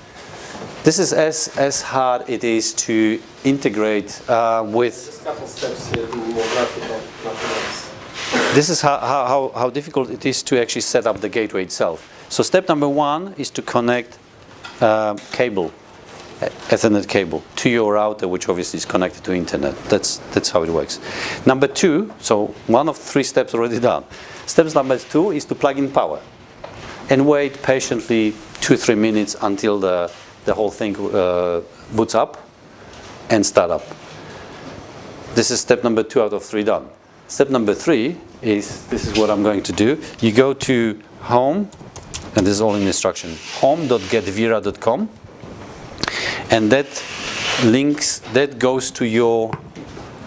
This is as hard it is to integrate with. Just a couple steps here, more graphical, nothing else. This is how difficult it is to actually set up the gateway itself. So step number 1 is to connect cable, Ethernet cable, to your router, which obviously is connected to internet. That's how it works. Number 2, so one of 3 steps already done. Steps number 2 is to plug in power and wait patiently 2-3 minutes until the whole thing boots up and start up. This is step number 2 out of 3 done. Step number 3 is, this is what I'm going to do. You go to home, and this is all in instruction, home.getvera.com, and that goes to your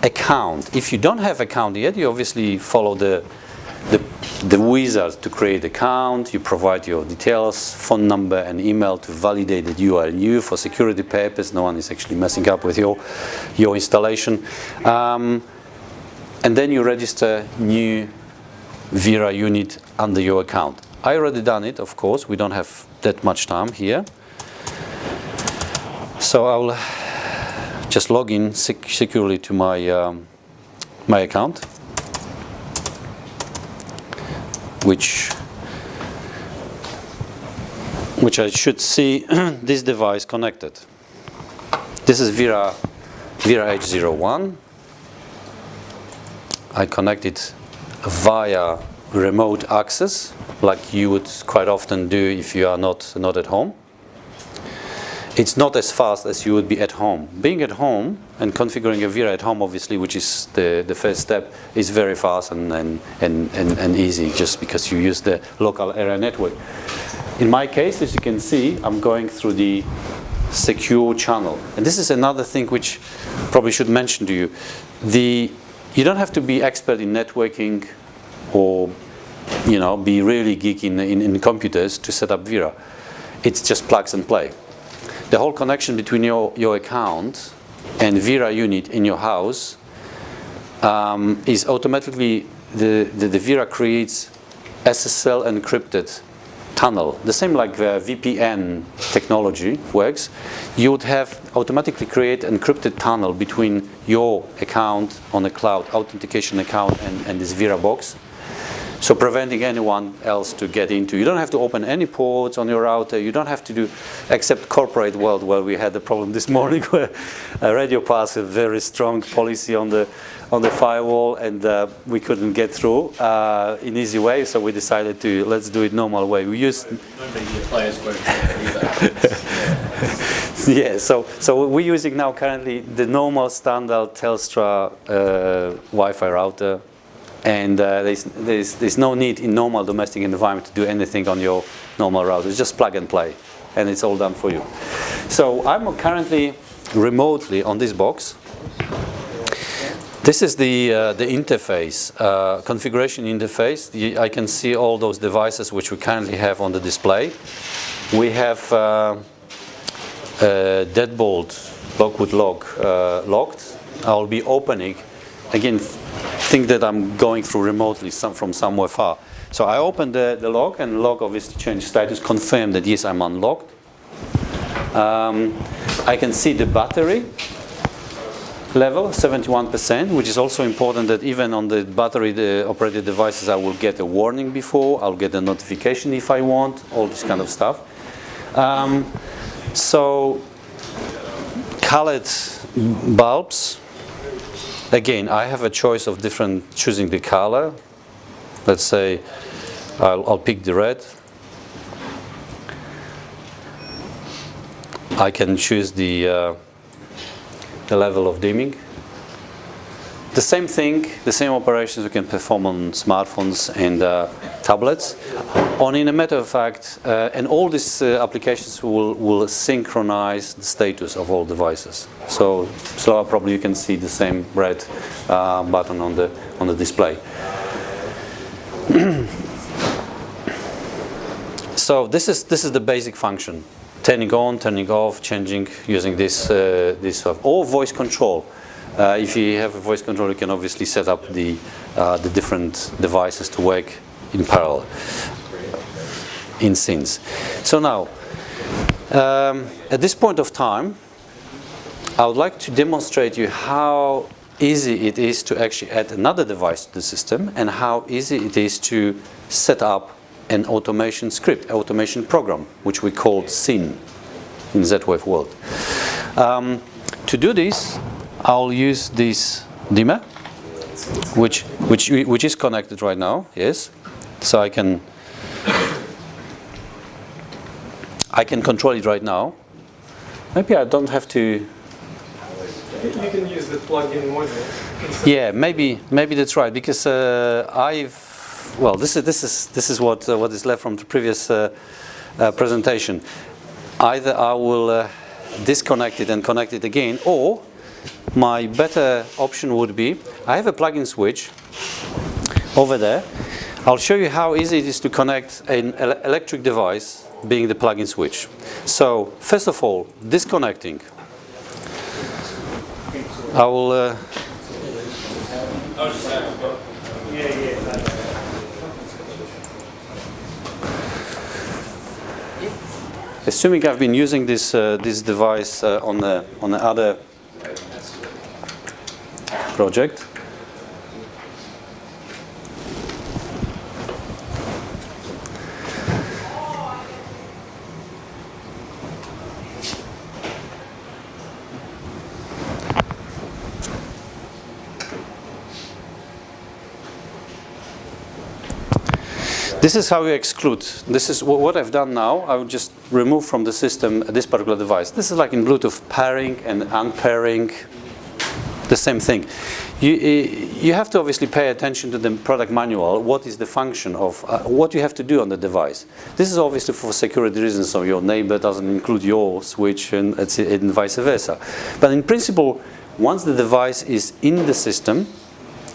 account. If you don't have account yet, you obviously follow the wizard to create account. You provide your details, phone number and email to validate that you are new for security purposes. No one is actually messing up with your installation. And then you register new Vera unit under your account. I already done it, of course. We don't have that much time here. So I'll just log in securely to my my account, which I should see this device connected. This is Vera H01. I connect it via remote access, like you would quite often do if you are not at home. It's not as fast as you would be at home. Being at home and configuring a Vera at home, obviously, which is the first step, is very fast and easy, just because you use the local area network. In my case, as you can see, I'm going through the secure channel. And this is another thing which probably should mention to you. You don't have to be expert in networking or be really geeky in computers to set up Vera. It's just plugs and play. The whole connection between your account and Vera unit in your house is automatically, the Vera creates SSL encrypted tunnel. The same like the VPN technology works. You would have automatically create encrypted tunnel between your account on the cloud, authentication account, and this Vera box. So preventing anyone else to get into. You don't have to open any ports on your router. You don't have to do, except corporate world, where we had the problem this morning, where Radio Pass a very strong policy on the firewall, and we couldn't get through in easy way. So we decided to let's do it normal way. We use. Yeah. So we're using now currently the normal standard Telstra Wi-Fi router. And there's no need in normal domestic environment to do anything on your normal router. It's just plug and play, and it's all done for you. So I'm currently remotely on this box. This is the interface, configuration interface. I can see all those devices which we currently have on the display. We have deadbolt Lockwood lock locked. I'll be opening again. Think that I'm going through remotely from somewhere far. So I open the lock, and the lock obviously changed status, confirm that yes, I'm unlocked. I can see the battery level, 71%, which is also important that even on the battery operated devices, I will get a warning before, I'll get a notification if I want, all this kind of stuff. So colored bulbs. Again, I have a choice of choosing the color. Let's say I'll pick the red. I can choose the level of dimming. The same thing, the same operations we can perform on smartphones and tablets. In a matter of fact, and all these applications will synchronize the status of all devices. So probably you can see the same red button on the display. So this is the basic function: turning on, turning off, changing using this or voice control. If you have a voice control, you can obviously set up the different devices to work in parallel, in scenes. So now, at this point of time, I would like to demonstrate you how easy it is to actually add another device to the system, and how easy it is to set up an automation script, automation program, which we call scene in Z-Wave world. To do this, I'll use this dimmer, which is connected right now. Yes, so I can control it right now. Maybe I don't have to. You can use the plugin module. Yeah, maybe that's right, because this is what is left from the previous presentation. Either I will disconnect it and connect it again, or my better option would be, I have a plug-in switch over there. I'll show you how easy it is to connect an electric device being the plug-in switch. So first of all, disconnecting. I will assuming I've been using this device on the other project. This is how you exclude. This is what I've done now. I will just remove from the system this particular device. This is like in Bluetooth, pairing and unpairing, the same thing. You have to obviously pay attention to the product manual. What is the function of what you have to do on the device? This is obviously for security reasons, so your neighbor doesn't include your switch and vice versa. But in principle, once the device is in the system,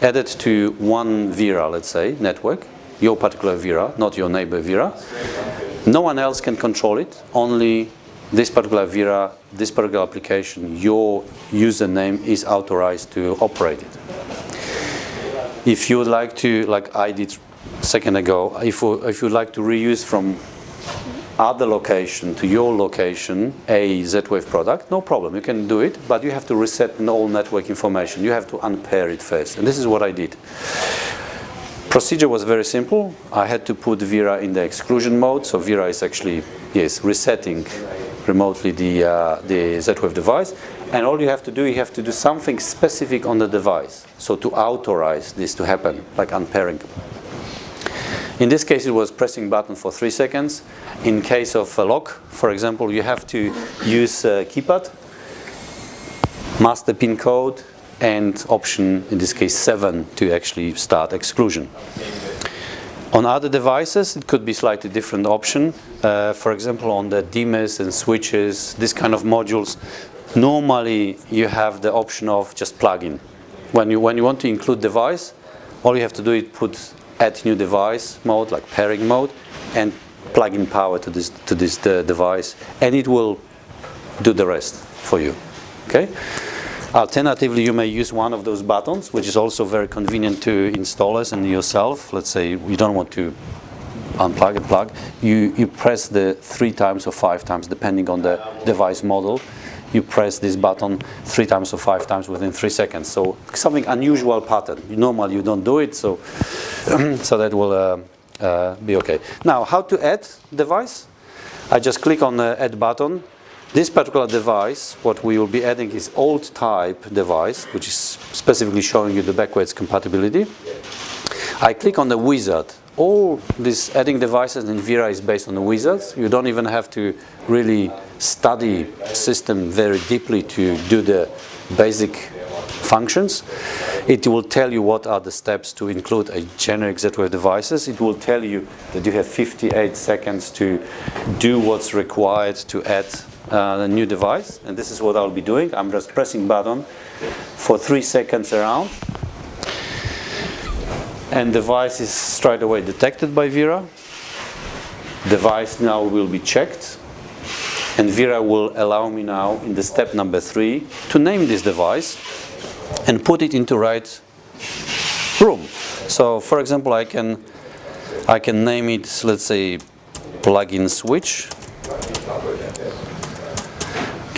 added to one Vera, let's say, network, your particular Vera, not your neighbor Vera, no one else can control it, only this particular Vera, this particular application, your username is authorized to operate it. If you would like to, like I did a second ago, if you'd like to reuse from other location to your location a Z-Wave product, no problem, you can do it, but you have to reset all network information. You have to unpair it first, and this is what I did. Procedure was very simple. I had to put Vera in the exclusion mode, so Vera is actually, yes, resetting remotely the Z-Wave device, and all you have to do something specific on the device, so to authorize this to happen, like unpairing. In this case, it was pressing button for 3 seconds. In case of a lock, for example, you have to use keypad, master pin code, and option, in this case 7, to actually start exclusion. On other devices, it could be slightly different option. For example, on the dimmers and switches, this kind of modules, normally you have the option of just plug in. When you want to include device, all you have to do is put add new device mode, like pairing mode, and plug in power to this device, and it will do the rest for you. Okay. Alternatively, you may use one of those buttons, which is also very convenient to installers and yourself. Let's say you don't want to unplug and plug. You press the 3 times or 5 times, depending on the device model. You press this button 3 times or 5 times within 3 seconds. So something unusual pattern. Normally you don't do it, so so that will be okay. Now, how to add device? I just click on the add button. This particular device, what we will be adding is old type device, which is specifically showing you the backwards compatibility. I click on the wizard. All these adding devices in Vera is based on the wizards. You don't even have to really study system very deeply to do the basic functions. It will tell you what are the steps to include a generic Z-Wave devices. It will tell you that you have 58 seconds to do what's required to add a new device, and this is what I'll be doing. I'm just pressing button for 3 seconds around, and device is straight away detected by Vera. Device now will be checked, and Vera will allow me now in the step number 3 to name this device and put it into right room. So for example, I can name it, let's say, plug-in switch,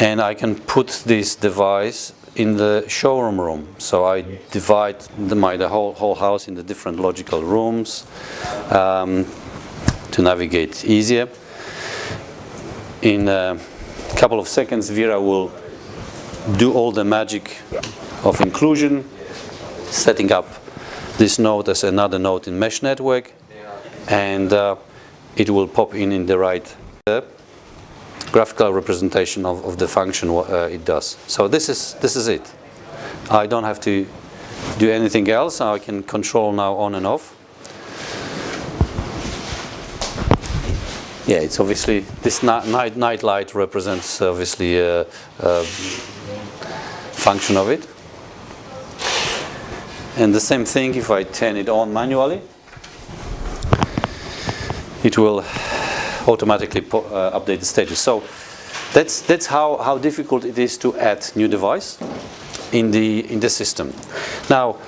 and I can put this device in the showroom room. So I divide the whole house in the different logical rooms to navigate easier. In a couple of seconds, Vera will do all the magic of inclusion, setting up this node as another node in mesh network, and it will pop in the right graphical representation of the function it does. So this is it. I don't have to do anything else. I can control now on and off. Yeah, it's obviously, this night light represents obviously a function of it. And the same thing if I turn it on manually, it will automatically update the status. So that's how difficult it is to add new device in the system. Now,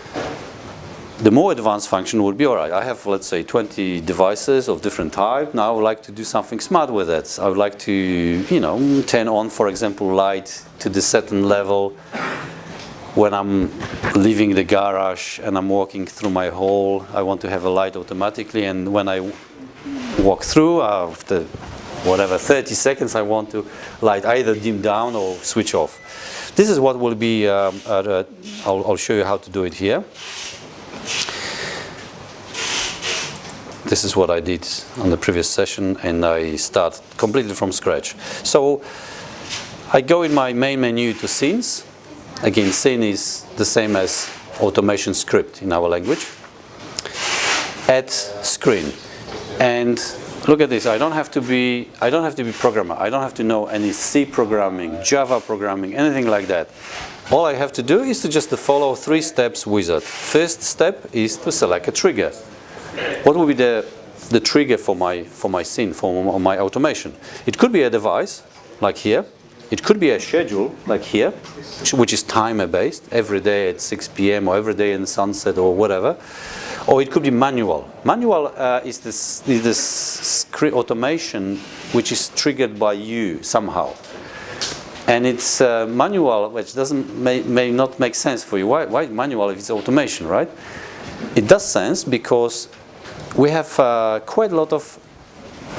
the more advanced function would be, all right, I have, let's say, 20 devices of different type. Now I would like to do something smart with it. I would like to, you know, turn on, for example, light to the certain level when I'm leaving the garage and I'm walking through my hall. I want to have a light automatically, and when I walk through, after whatever 30 seconds, I want to light either dim down or switch off. This is what will be, I'll show you how to do it here. This is what I did on the previous session, and I start completely from scratch. So I go in my main menu to scenes. Again, scene is the same as automation script in our language. Add screen, and look at this. I don't have to be programmer. I don't have to know any C programming, Java programming, anything like that. All I have to do is to just follow 3 steps wizard. First step is to select a trigger. What will be the trigger for my scene, for my automation? It could be a device, like here. It could be a schedule, like here, which is timer based, every day at 6 p.m. or every day in sunset or whatever. Or it could be manual. Manual is this automation which is triggered by you somehow. And it's manual, which may not make sense for you. Why manual if it's automation, right? It does sense because we have quite a lot of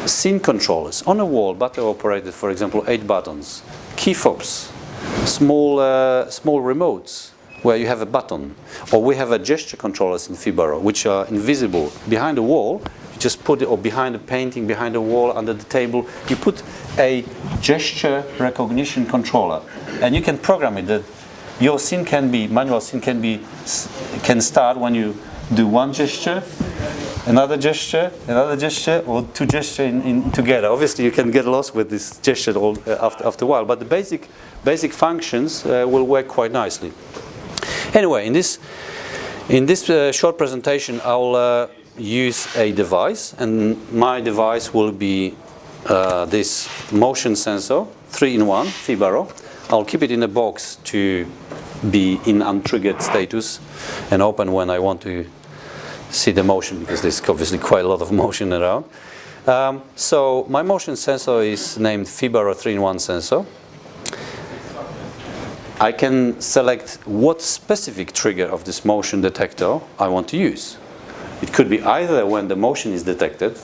scene controllers on a wall, battery operated, for example, 8 buttons, key fobs, small remotes where you have a button, or we have a gesture controllers in Fibaro which are invisible behind the wall. You just put it, or behind a painting, behind the wall, under the table. You put a gesture recognition controller, and you can program it that your scene can be manual scene can start when you do one gesture, another gesture, or 2 gestures in together. Obviously, you can get lost with this gesture after a while, but the basic functions will work quite nicely. Anyway, in this short presentation, I'll use a device, and my device will be this motion sensor, 3-in-1 Fibaro. I'll keep it in a box to be in untriggered status and open when I want to see the motion, because there's obviously quite a lot of motion around. So my motion sensor is named Fibaro 3-in-1 sensor. I can select what specific trigger of this motion detector I want to use. It could be either when the motion is detected,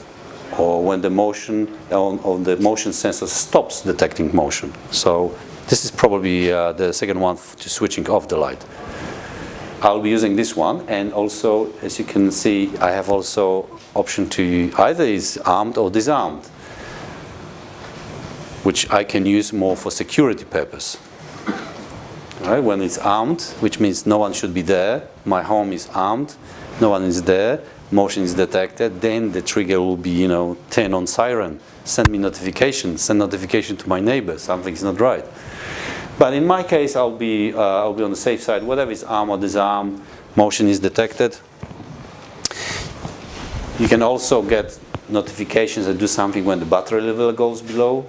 or when the motion on the motion sensor stops detecting motion. So this is probably the second one to switching off the light. I'll be using this one, and also, as you can see, I have also option to either is armed or disarmed, which I can use more for security purpose. Right? When it's armed, which means no one should be there, my home is armed, no one is there, motion is detected, then the trigger will be, turn on siren, send me notification, send notification to my neighbor, something's not right. But in my case, I'll be on the safe side. Whatever is arm or disarm, motion is detected. You can also get notifications that do something when the battery level goes below,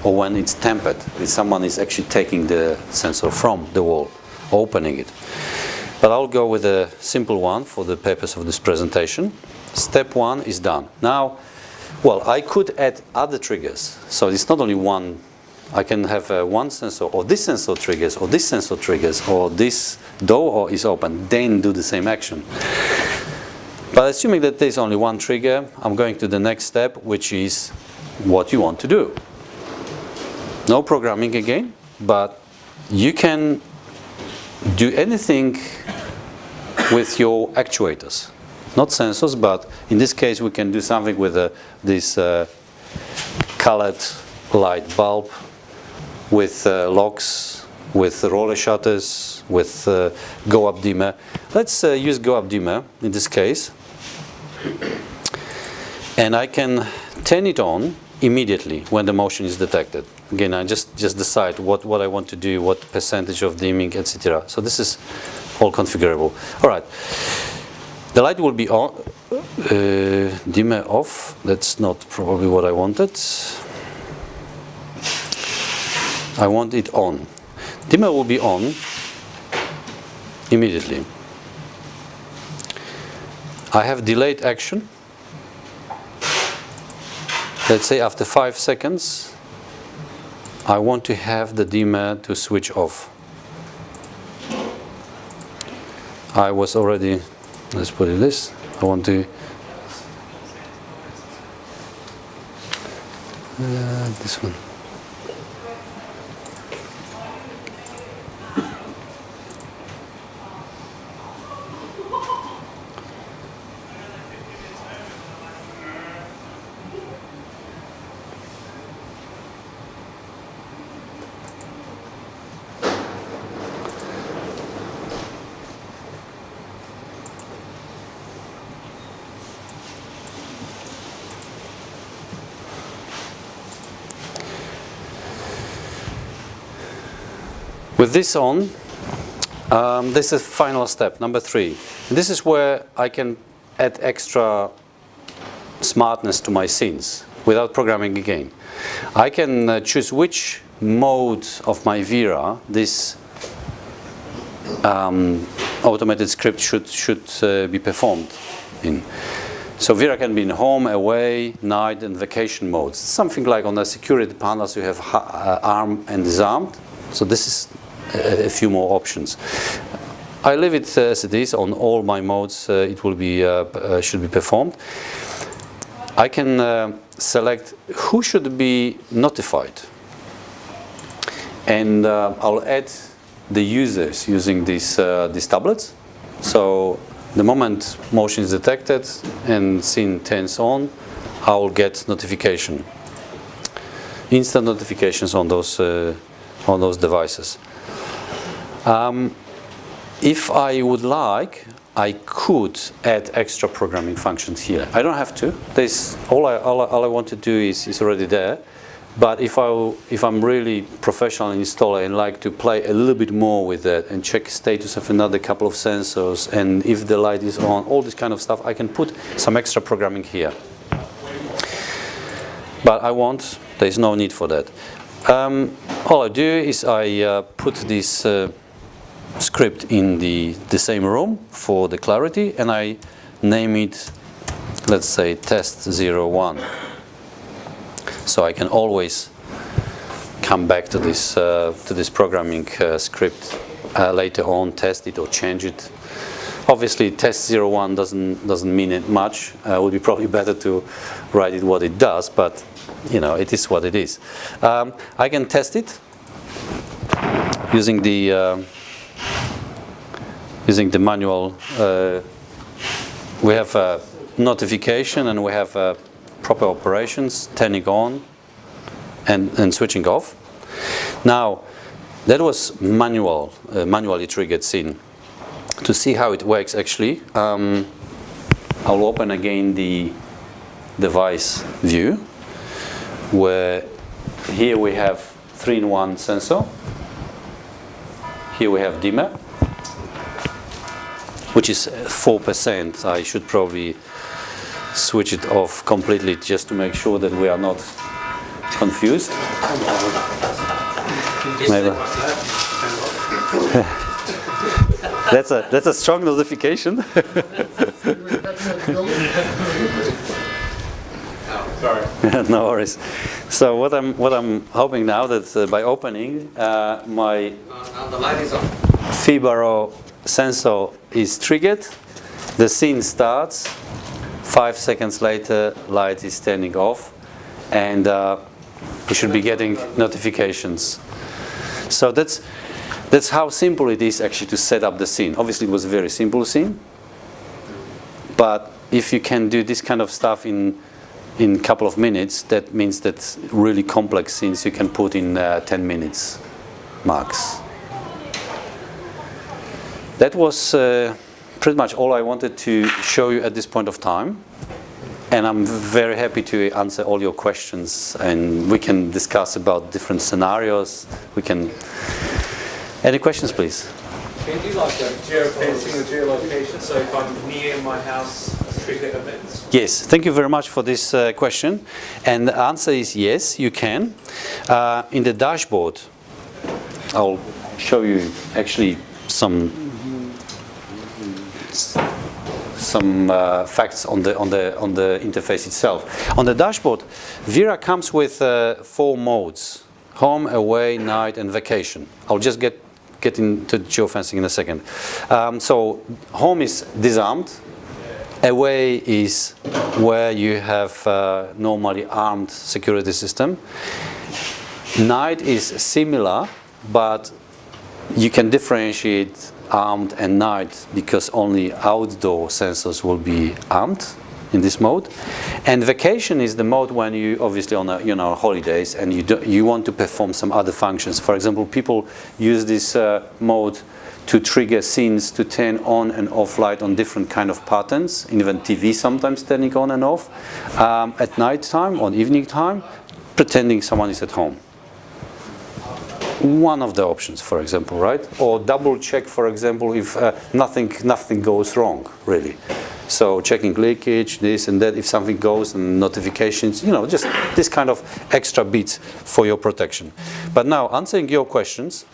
or when it's tampered, if someone is actually taking the sensor from the wall, opening it. But I'll go with a simple one for the purpose of this presentation. Step 1 is done. Now, well, I could add other triggers. So it's not only one. I can have one sensor, or this sensor triggers, or this sensor triggers, or this door is open, then do the same action. But assuming that there's only one trigger, I'm going to the next step, which is what you want to do. No programming again, but you can do anything with your actuators. Not sensors, but in this case we can do something with this colored light bulb with locks with roller shutters, with go-up dimmer. Let's use go-up dimmer in this case. And I can turn it on immediately when the motion is detected. Again, I just decide what I want to do, what percentage of dimming, etc. So this is all configurable. All right. The light will be on, dimmer off. That's not probably what I wanted. I want it on. Dimmer will be on immediately. I have delayed action. Let's say after 5 seconds, I want to have the dimmer to switch off. I was already, let's put it this, I want to, this one. With this on, this is final step, number 3. This is where I can add extra smartness to my scenes without programming again. I can choose which mode of my Vera this automated script should be performed in. So Vera can be in home, away, night, and vacation modes. Something like on the security panels you have arm and disarmed. So this is a few more options. I leave it as it is on all my modes. It will be should be performed. I can select who should be notified, and I'll add the users using these tablets. So the moment motion is detected and scene turns on, I will get notification, instant notifications on those devices. If I would like, I could add extra programming functions here. I don't have to. All I want to do is already there. But if I'm really professional installer and like to play a little bit more with that and check status of another couple of sensors, and if the light is on, all this kind of stuff, I can put some extra programming here. But there's no need for that. All I do is I put this script in the same room for the clarity, and I name it, let's say, test 01. So I can always come back to this programming script later on, test it or change it. Obviously, test 01 doesn't mean it much. It would be probably better to write it what it does, but it is what it is. I can test it using the manual. We have a notification and we have proper operations, turning on and switching off. Now, that was manually triggered scene. To see how it works actually, I'll open again the device view, where here we have 3-in-1 sensor. Here we have dimmer, which is 4%. I should probably switch it off completely just to make sure that we are not confused. Maybe. That's a strong notification. Sorry. No worries. So what I'm hoping now that by opening my the light is on. Fibaro sensor is triggered, the scene starts. 5 seconds later, light is turning off, and we should be getting notifications. So that's how simple it is actually to set up the scene. Obviously, it was a very simple scene, but if you can do this kind of stuff in a couple of minutes, that means that really complex scenes you can put in 10 minutes max. That was pretty much all I wanted to show you at this point of time. And I'm very happy to answer all your questions, and we can discuss about different scenarios. Any questions, please? Can you do like a geofencing or geolocation, so if I'm near my house, trigger events? Yes, thank you very much for this question. And the answer is yes, you can. In the dashboard, I'll show you actually some facts on the interface itself. On the dashboard, Vera comes with 4 modes: home, away, night, and vacation. I'll just get into geofencing in a second. So home is disarmed. Away is where you have normally armed security system. Night is similar, but you can differentiate armed and night because only outdoor sensors will be armed in this mode. And vacation is the mode when you obviously on holidays and you want to perform some other functions. For example, people use this mode to trigger scenes to turn on and off light on different kind of patterns, even TV sometimes turning on and off at night time, on evening time, pretending someone is at home. One of the options, for example, right? Or double check, for example, if nothing goes wrong, really. So checking leakage, this and that, if something goes, and notifications, just this kind of extra bits for your protection. But now, answering your questions,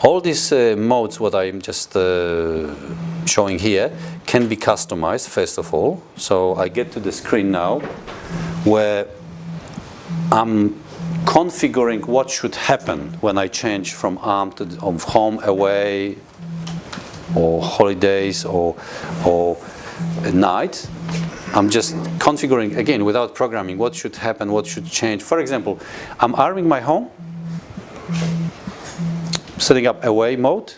all these modes, what I'm just showing here, can be customized, first of all. So I get to the screen now, where I'm configuring what should happen when I change from armed to home, away, or holidays, or night. I'm just configuring, again, without programming, what should happen, what should change. For example, I'm arming my home, setting up away mode,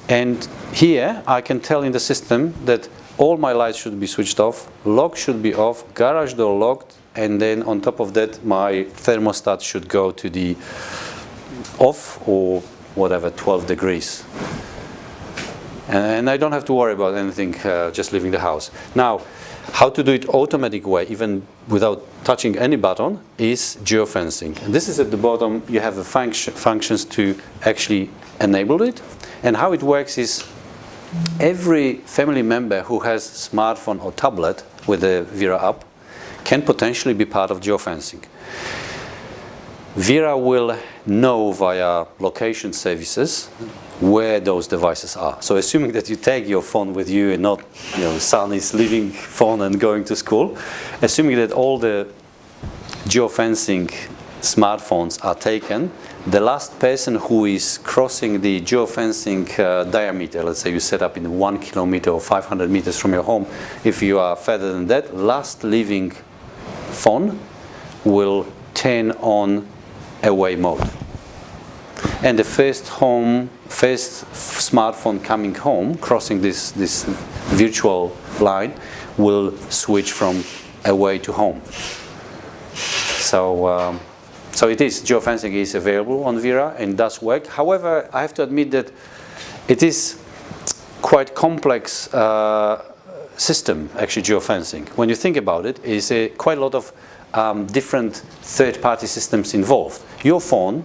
and here I can tell in the system that all my lights should be switched off, lock should be off, garage door locked, and then on top of that my thermostat should go to the off or whatever, 12 degrees. And I don't have to worry about anything just leaving the house. Now, how to do it automatic way, even without touching any button, is geofencing. And this is at the bottom. You have the functions to actually enable it. And how it works is every family member who has smartphone or tablet with the Vera app can potentially be part of geofencing. Vera will know via location services where those devices are. So assuming that you take your phone with you and not, son is leaving phone and going to school, assuming that all the geofencing smartphones are taken, the last person who is crossing the geofencing diameter, let's say you set up in 1 kilometer or 500 meters from your home, if you are further than that, last living phone will turn on away mode. And the first smartphone coming home, crossing this virtual line, will switch from away to home. So it is, geofencing is available on Vera and does work. However, I have to admit that it is quite complex system, actually, geofencing. When you think about it, is quite a lot of different third-party systems involved. Your phone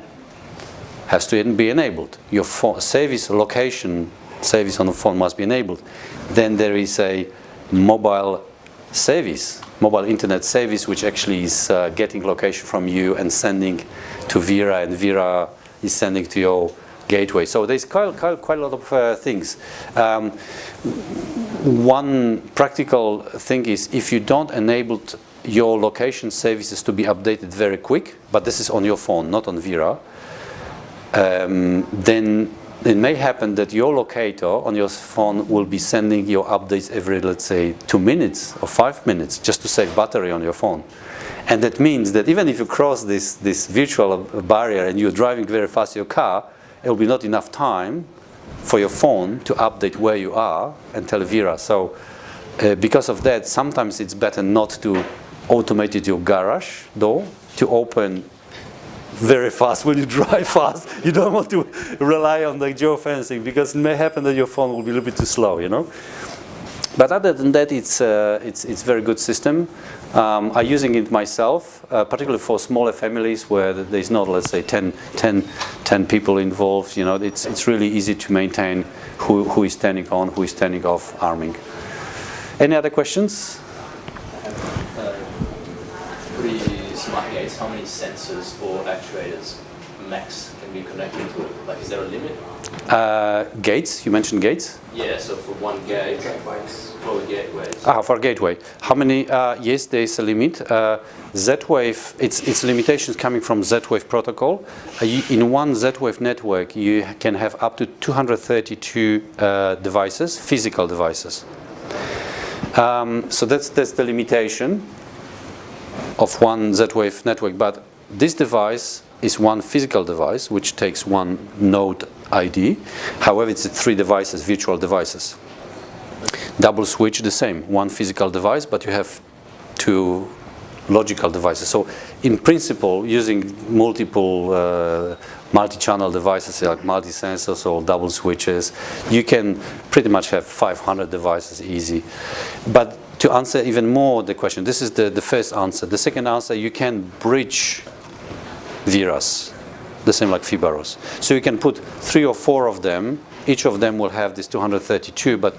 has to be enabled. Your service location service on the phone must be enabled. Then there is a mobile service, mobile internet service, which actually is getting location from you and sending to Vera, and Vera is sending to your gateway. So there's quite a lot of things. One practical thing is, if you don't enable your location services to be updated very quick, but this is on your phone, not on Vera, then it may happen that your locator on your phone will be sending your updates every, let's say, 2 minutes or 5 minutes, just to save battery on your phone. And that means that even if you cross this virtual barrier and you're driving very fast your car, it will be not enough time for your phone to update where you are and tell Vera. So because of that, sometimes it's better not to automate your garage door to open very fast. When you drive fast, you don't want to rely on the geofencing because it may happen that your phone will be a little bit too slow, you know. But other than that, it's a very good system. I'm using it myself, particularly for smaller families where there's not, let's say, 10 people involved. You know, it's really easy to maintain who is turning on, who is turning off arming. Any other questions? Pretty smart gates. How many sensors or actuators max can be connected to it? Like, is there a limit? Gates, you mentioned gates? Yeah, so for one gate, for gateways. For gateway. How many? Yes, there is a limit. Z-Wave, its limitations coming from Z-Wave protocol. In one Z-Wave network, you can have up to 232 devices, physical devices. So that's the limitation of one Z-Wave network. But this device is one physical device, which takes one node ID. However, it's 3 devices, virtual devices. Double switch, the same, one physical device, but you have 2 logical devices. So in principle, using multiple multi-channel devices like multi-sensors or double switches, you can pretty much have 500 devices easy. But to answer even more the question, this is the first answer. The second answer, you can bridge Veras, the same like Fibaros. So you can put 3 or 4 of them. Each of them will have this 232, but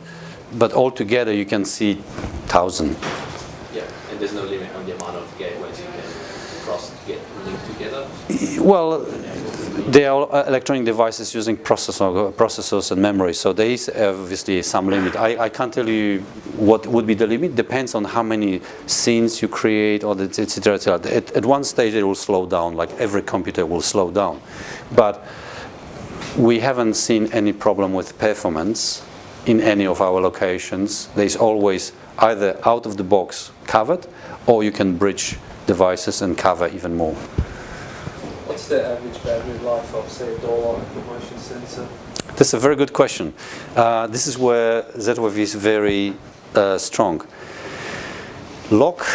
altogether you can see 1,000. Yeah, and there's no limit on the amount of gateways you can cross to get linked together? Well, they are electronic devices using processors and memory, so there is obviously some limit. I can't tell you what would be the limit. Depends on how many scenes you create, or etc. At one stage it will slow down, like every computer will slow down. But we haven't seen any problem with performance in any of our locations. There's always either out of the box covered, or you can bridge devices and cover even more. What's the average battery life of, say, a door lock motion sensor? That's a very good question. This is where Z-Wave is very strong. Lock.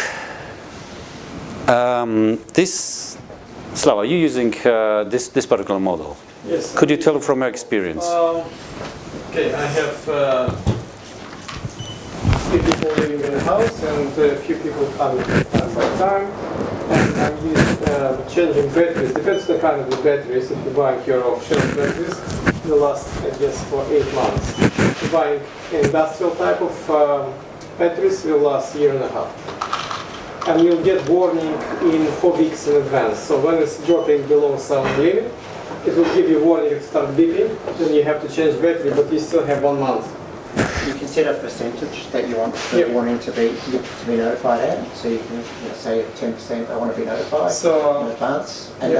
Slava, are you using this particular model? Yes. Could you tell from your experience? Okay, I have few people living in the house and a few people coming time by time. And I'm using changing batteries. Depends on the kind of the batteries. If you're buying your off-shelf batteries, they'll last, I guess, for 8 months. If you're buying industrial type of batteries, will last 1.5 years. And you'll get warning in 4 weeks in advance. So when it's dropping below some limit, it will give you warning to start beeping. Then you have to change battery, but you still have 1 month. You can set a percentage that you want the warning to be notified at. So you can say 10% I want to be notified in advance. And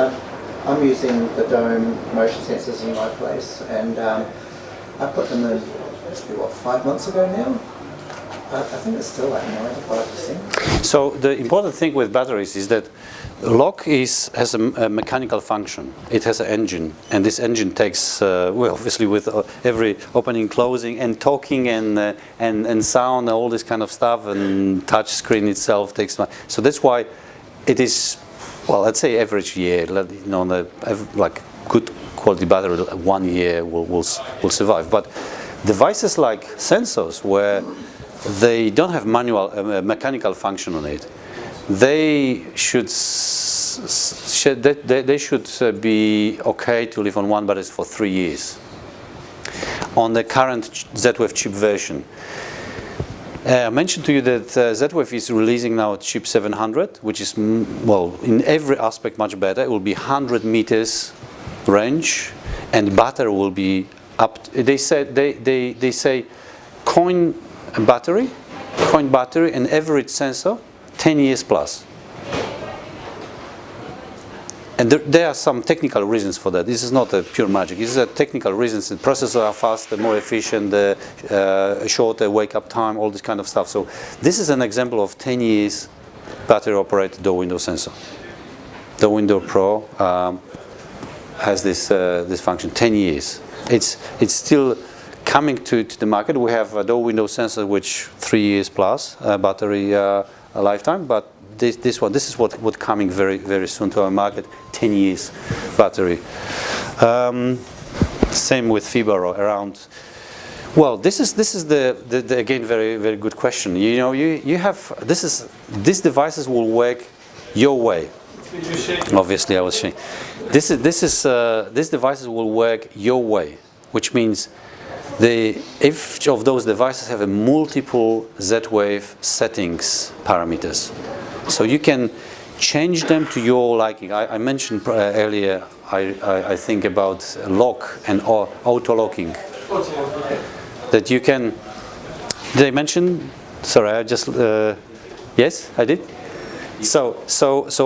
I'm using the dome motion sensors in my place, and I put them in, 5 months ago now? I think it's still at 95%. So the important thing with batteries is that lock has a mechanical function. It has an engine, and this engine takes, obviously with every opening, closing, and talking, and sound, and all this kind of stuff, and touch screen itself takes time. So that's why it is, well, let's say average year, like good quality battery, 1 year will survive. But devices like sensors, where they don't have mechanical function on it, they should be okay to live on one battery for 3 years. On the current Z-Wave chip version, I mentioned to you that Z-Wave is releasing now chip 700, which is in every aspect much better. It will be 100 meters range, and battery will be up. They say coin battery, and average sensor 10 years plus. And there are some technical reasons for that. This is not a pure magic. This is a technical reasons. The processors are faster, more efficient, shorter wake-up time, all this kind of stuff. So this is an example of 10 years battery-operated door window sensor. The Window Pro has this function. 10 years. It's still coming to the market. We have a door window sensor which 3 years plus battery lifetime, but this one. This is what coming very soon to our market. 10 years battery. Same with Fibaro around. Well, this is the again very good question. You know, you have these devices will work your way. Obviously, I was saying these devices will work your way, which means each of those devices have a multiple Z-Wave settings parameters, so you can change them to your liking. I mentioned earlier. I think about lock and auto locking. That you can. Did I mention? Sorry, I just. Yes, I did. So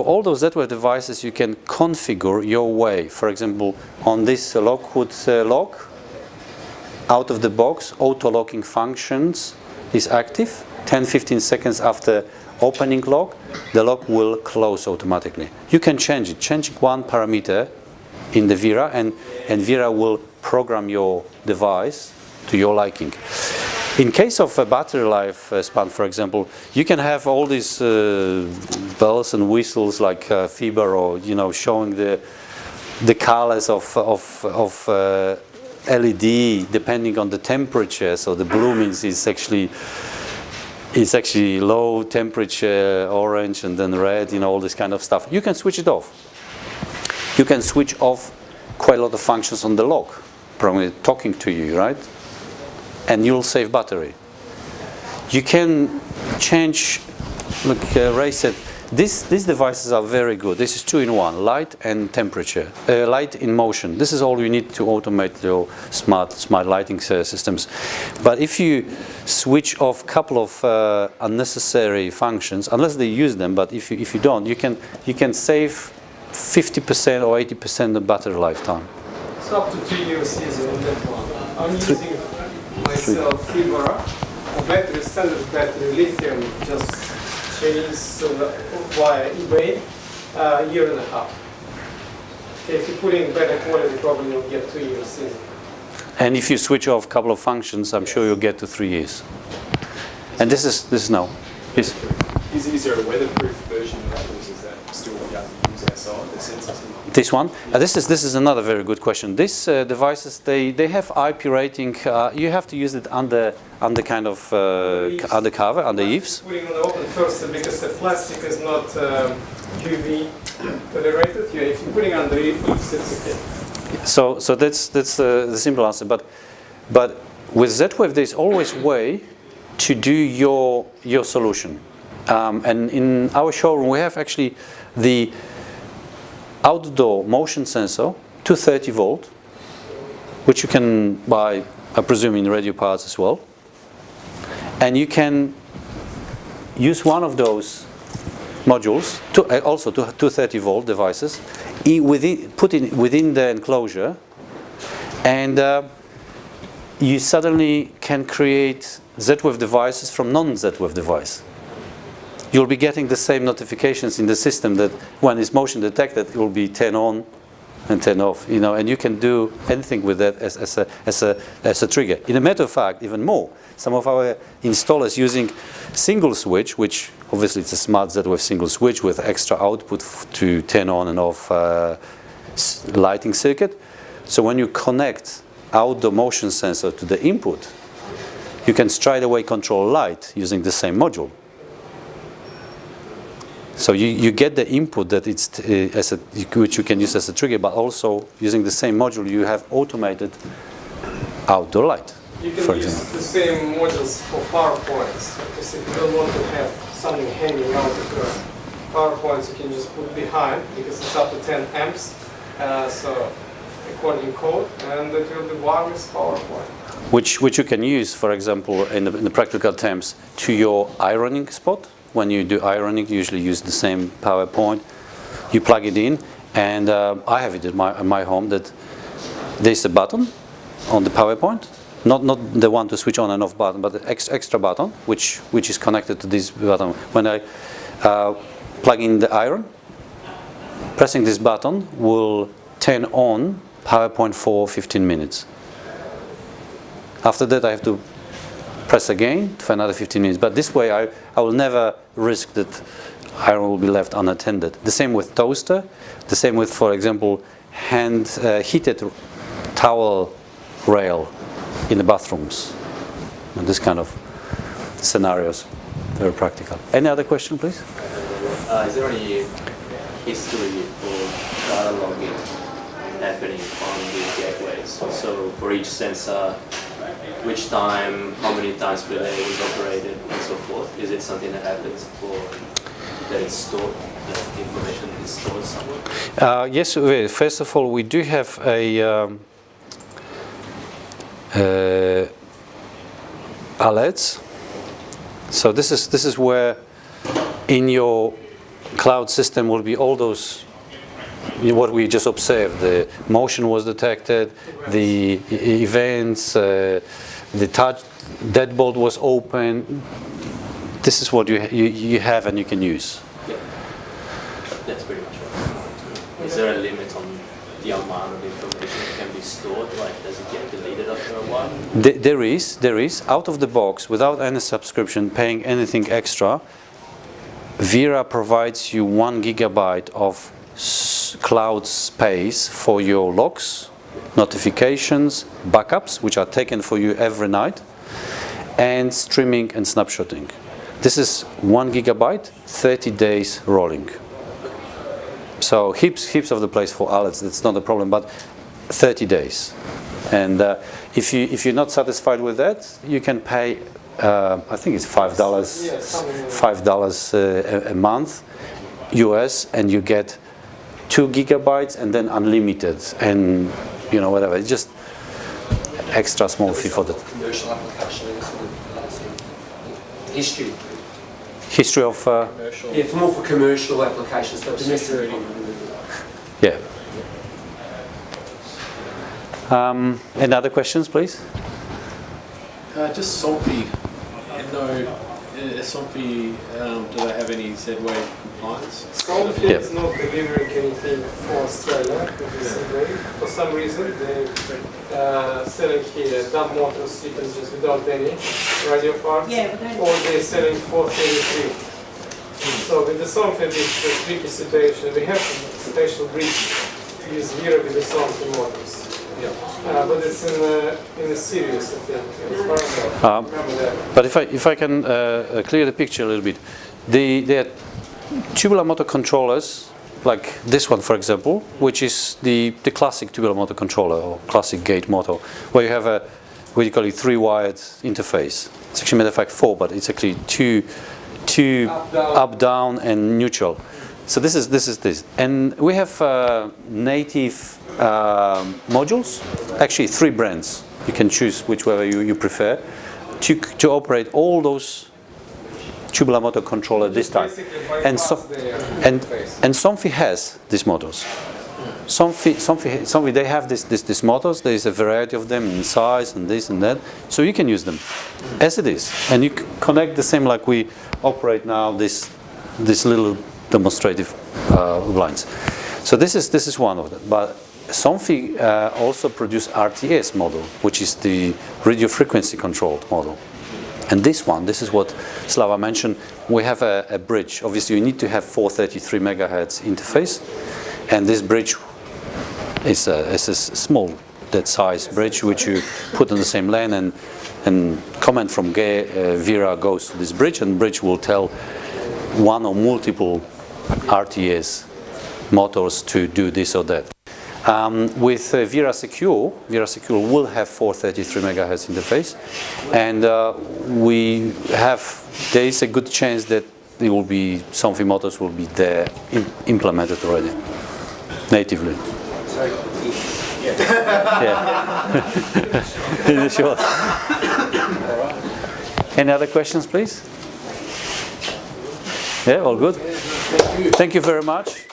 all those Z-Wave devices you can configure your way. For example, on this Lockwood lock, out of the box, auto locking functions is active. 10-15 seconds after opening lock, the lock will close automatically. You can change it. Change one parameter in the Vera, and Vera will program your device to your liking. In case of a battery life span, for example, you can have all these bells and whistles like Fibaro, you know, showing the colors of LED depending on the temperature. So the blue means it's actually low temperature, orange, and then red, you know, all this kind of stuff. You can switch it off. You can switch off quite a lot of functions on the lock, probably talking to you, right? And you'll save battery. You can change, look, Ray said, these devices are very good. This is 2-in-1, light and temperature, light in motion. This is all you need to automate your smart lighting systems. But if you switch off a couple of unnecessary functions, unless they use them, but if you don't, you can save 50% or 80% of battery lifetime. It's up to 3 years easy on that one. I'm using myself Vera, a battery, standard battery, lithium, just changed via eBay, a year and a half. Okay, if you put in better quality, probably you'll get 2 years easy. And if you switch off a couple of functions, I'm sure you'll get to 3 years. And this is now. Yes. Is there a weatherproof version of that, or is that still what you have to use outside, the sensors? This one? This is another very good question. These devices, they have IP rating. You have to use it under kind of under cover, under eaves. Putting on the open first because the plastic is not UV tolerated. Yeah, if you're putting under eaves, it's okay. So that's the simple answer. But with Z-Wave, there's always a way to do your solution. And in our showroom, we have actually the outdoor motion sensor, 230 volt, which you can buy, I presume, in radio parts as well. And you can use one of those modules, also 230 volt devices, put in within the enclosure, and you suddenly can create Z-Wave devices from non-Z-Wave device. You'll be getting the same notifications in the system that when it's motion detected, it will be turn on and turn off, you know, and you can do anything with that as a trigger. In a matter of fact, even more, some of our installers using single switch, which obviously it's a smart Z-Wave single switch with extra output to turn on and off lighting circuit. So when you connect outdoor motion sensor to the input, you can straight away control light using the same module. So you get the input that it's which you can use as a trigger, but also using the same module you have automated outdoor light. You can use the same modules for PowerPoints, because if you don't want to have something hanging out of the PowerPoints, you can just put behind, because it's up to 10 amps, so according code, and it will be wireless PowerPoint. Which you can use, for example, in the practical terms, to your ironing spot. When you do ironing, you usually use the same PowerPoint. You plug it in, and I have it in my home that there's a button on the PowerPoint, not the one to switch on and off button, but the extra button, which is connected to this button. When I plug in the iron, pressing this button will turn on PowerPoint for 15 minutes. After that, I have to press again for another 15 minutes. But this way, I will never risk that iron will be left unattended. The same with toaster, the same with, for example, hand heated towel rail in the bathrooms. And this kind of scenarios, very practical. Any other question, please? Is there any history or data logging happening on these gateways? So for each sensor, which time, how many times per day it was operated, and so forth? Is it something that happens, or that it's stored, that the information is stored somewhere? Yes, first of all, we do have a alerts. So this is where in your cloud system will be all those, what we just observed. The motion was detected, the events, the touch, deadbolt was open. This is what you have and you can use. Yeah. That's pretty much right. Is there a limit on the amount of information that can be stored? Like, does it get deleted after a while? There is. Out of the box, without any subscription, paying anything extra, Vera provides you 1 gigabyte of cloud space for your logs, notifications, backups, which are taken for you every night, and streaming and snapshotting. This is 1 gigabyte, 30 days rolling. So heaps of the place for alerts, that's not a problem, but 30 days. And if you're not satisfied with that, you can pay, I think it's $5 a month US, and you get 2 gigabytes and then unlimited, and whatever. It's just extra small fee for that. Commercial application and sort of history. History of Commercial. Yeah, for more for commercial applications, but domestic. yeah. Any other questions, please? Just Somfy. Somfy, do they have any Z-Wave compliance? Somfy is not delivering anything for Australia with Z-Wave. For some reason, they're selling here dump motors sequences without any radio parts, or they're selling 433. So with the Somfy, it's a tricky situation. We have a special bridge to use Vera with the Somfy motors. But it's in a series, I think. But if I can clear the picture a little bit, there are tubular motor controllers, like this one, for example, which is the classic tubular motor controller or classic gate motor, where you have a what you call it 3-wired interface. It's actually matter of fact 4, but it's actually two up, down, and neutral. So this is this, and we have native modules. Actually, 3 brands. You can choose whichever you prefer to operate all those tubular motor controller this time. And Somfy has these motors. Somfy they have these motors. There is a variety of them in size and this and that. So you can use them as it is, and you connect the same like we operate now. This little demonstrative blinds. So this is one of them. But Somfy also produce RTS model, which is the radio frequency controlled model. And this is what Slava mentioned. We have a bridge. Obviously, you need to have 433 megahertz interface, and this bridge is a small, that size bridge which you put on the same lane, and command from Vera goes to this bridge, and bridge will tell one or multiple RTS motors to do this or that. With Vera Secure will have 433 megahertz interface, and there is a good chance that there will be Somfy motors will be there implemented already natively. Yeah. Sure. Any other questions, please? Yeah, all good. Thank you very much.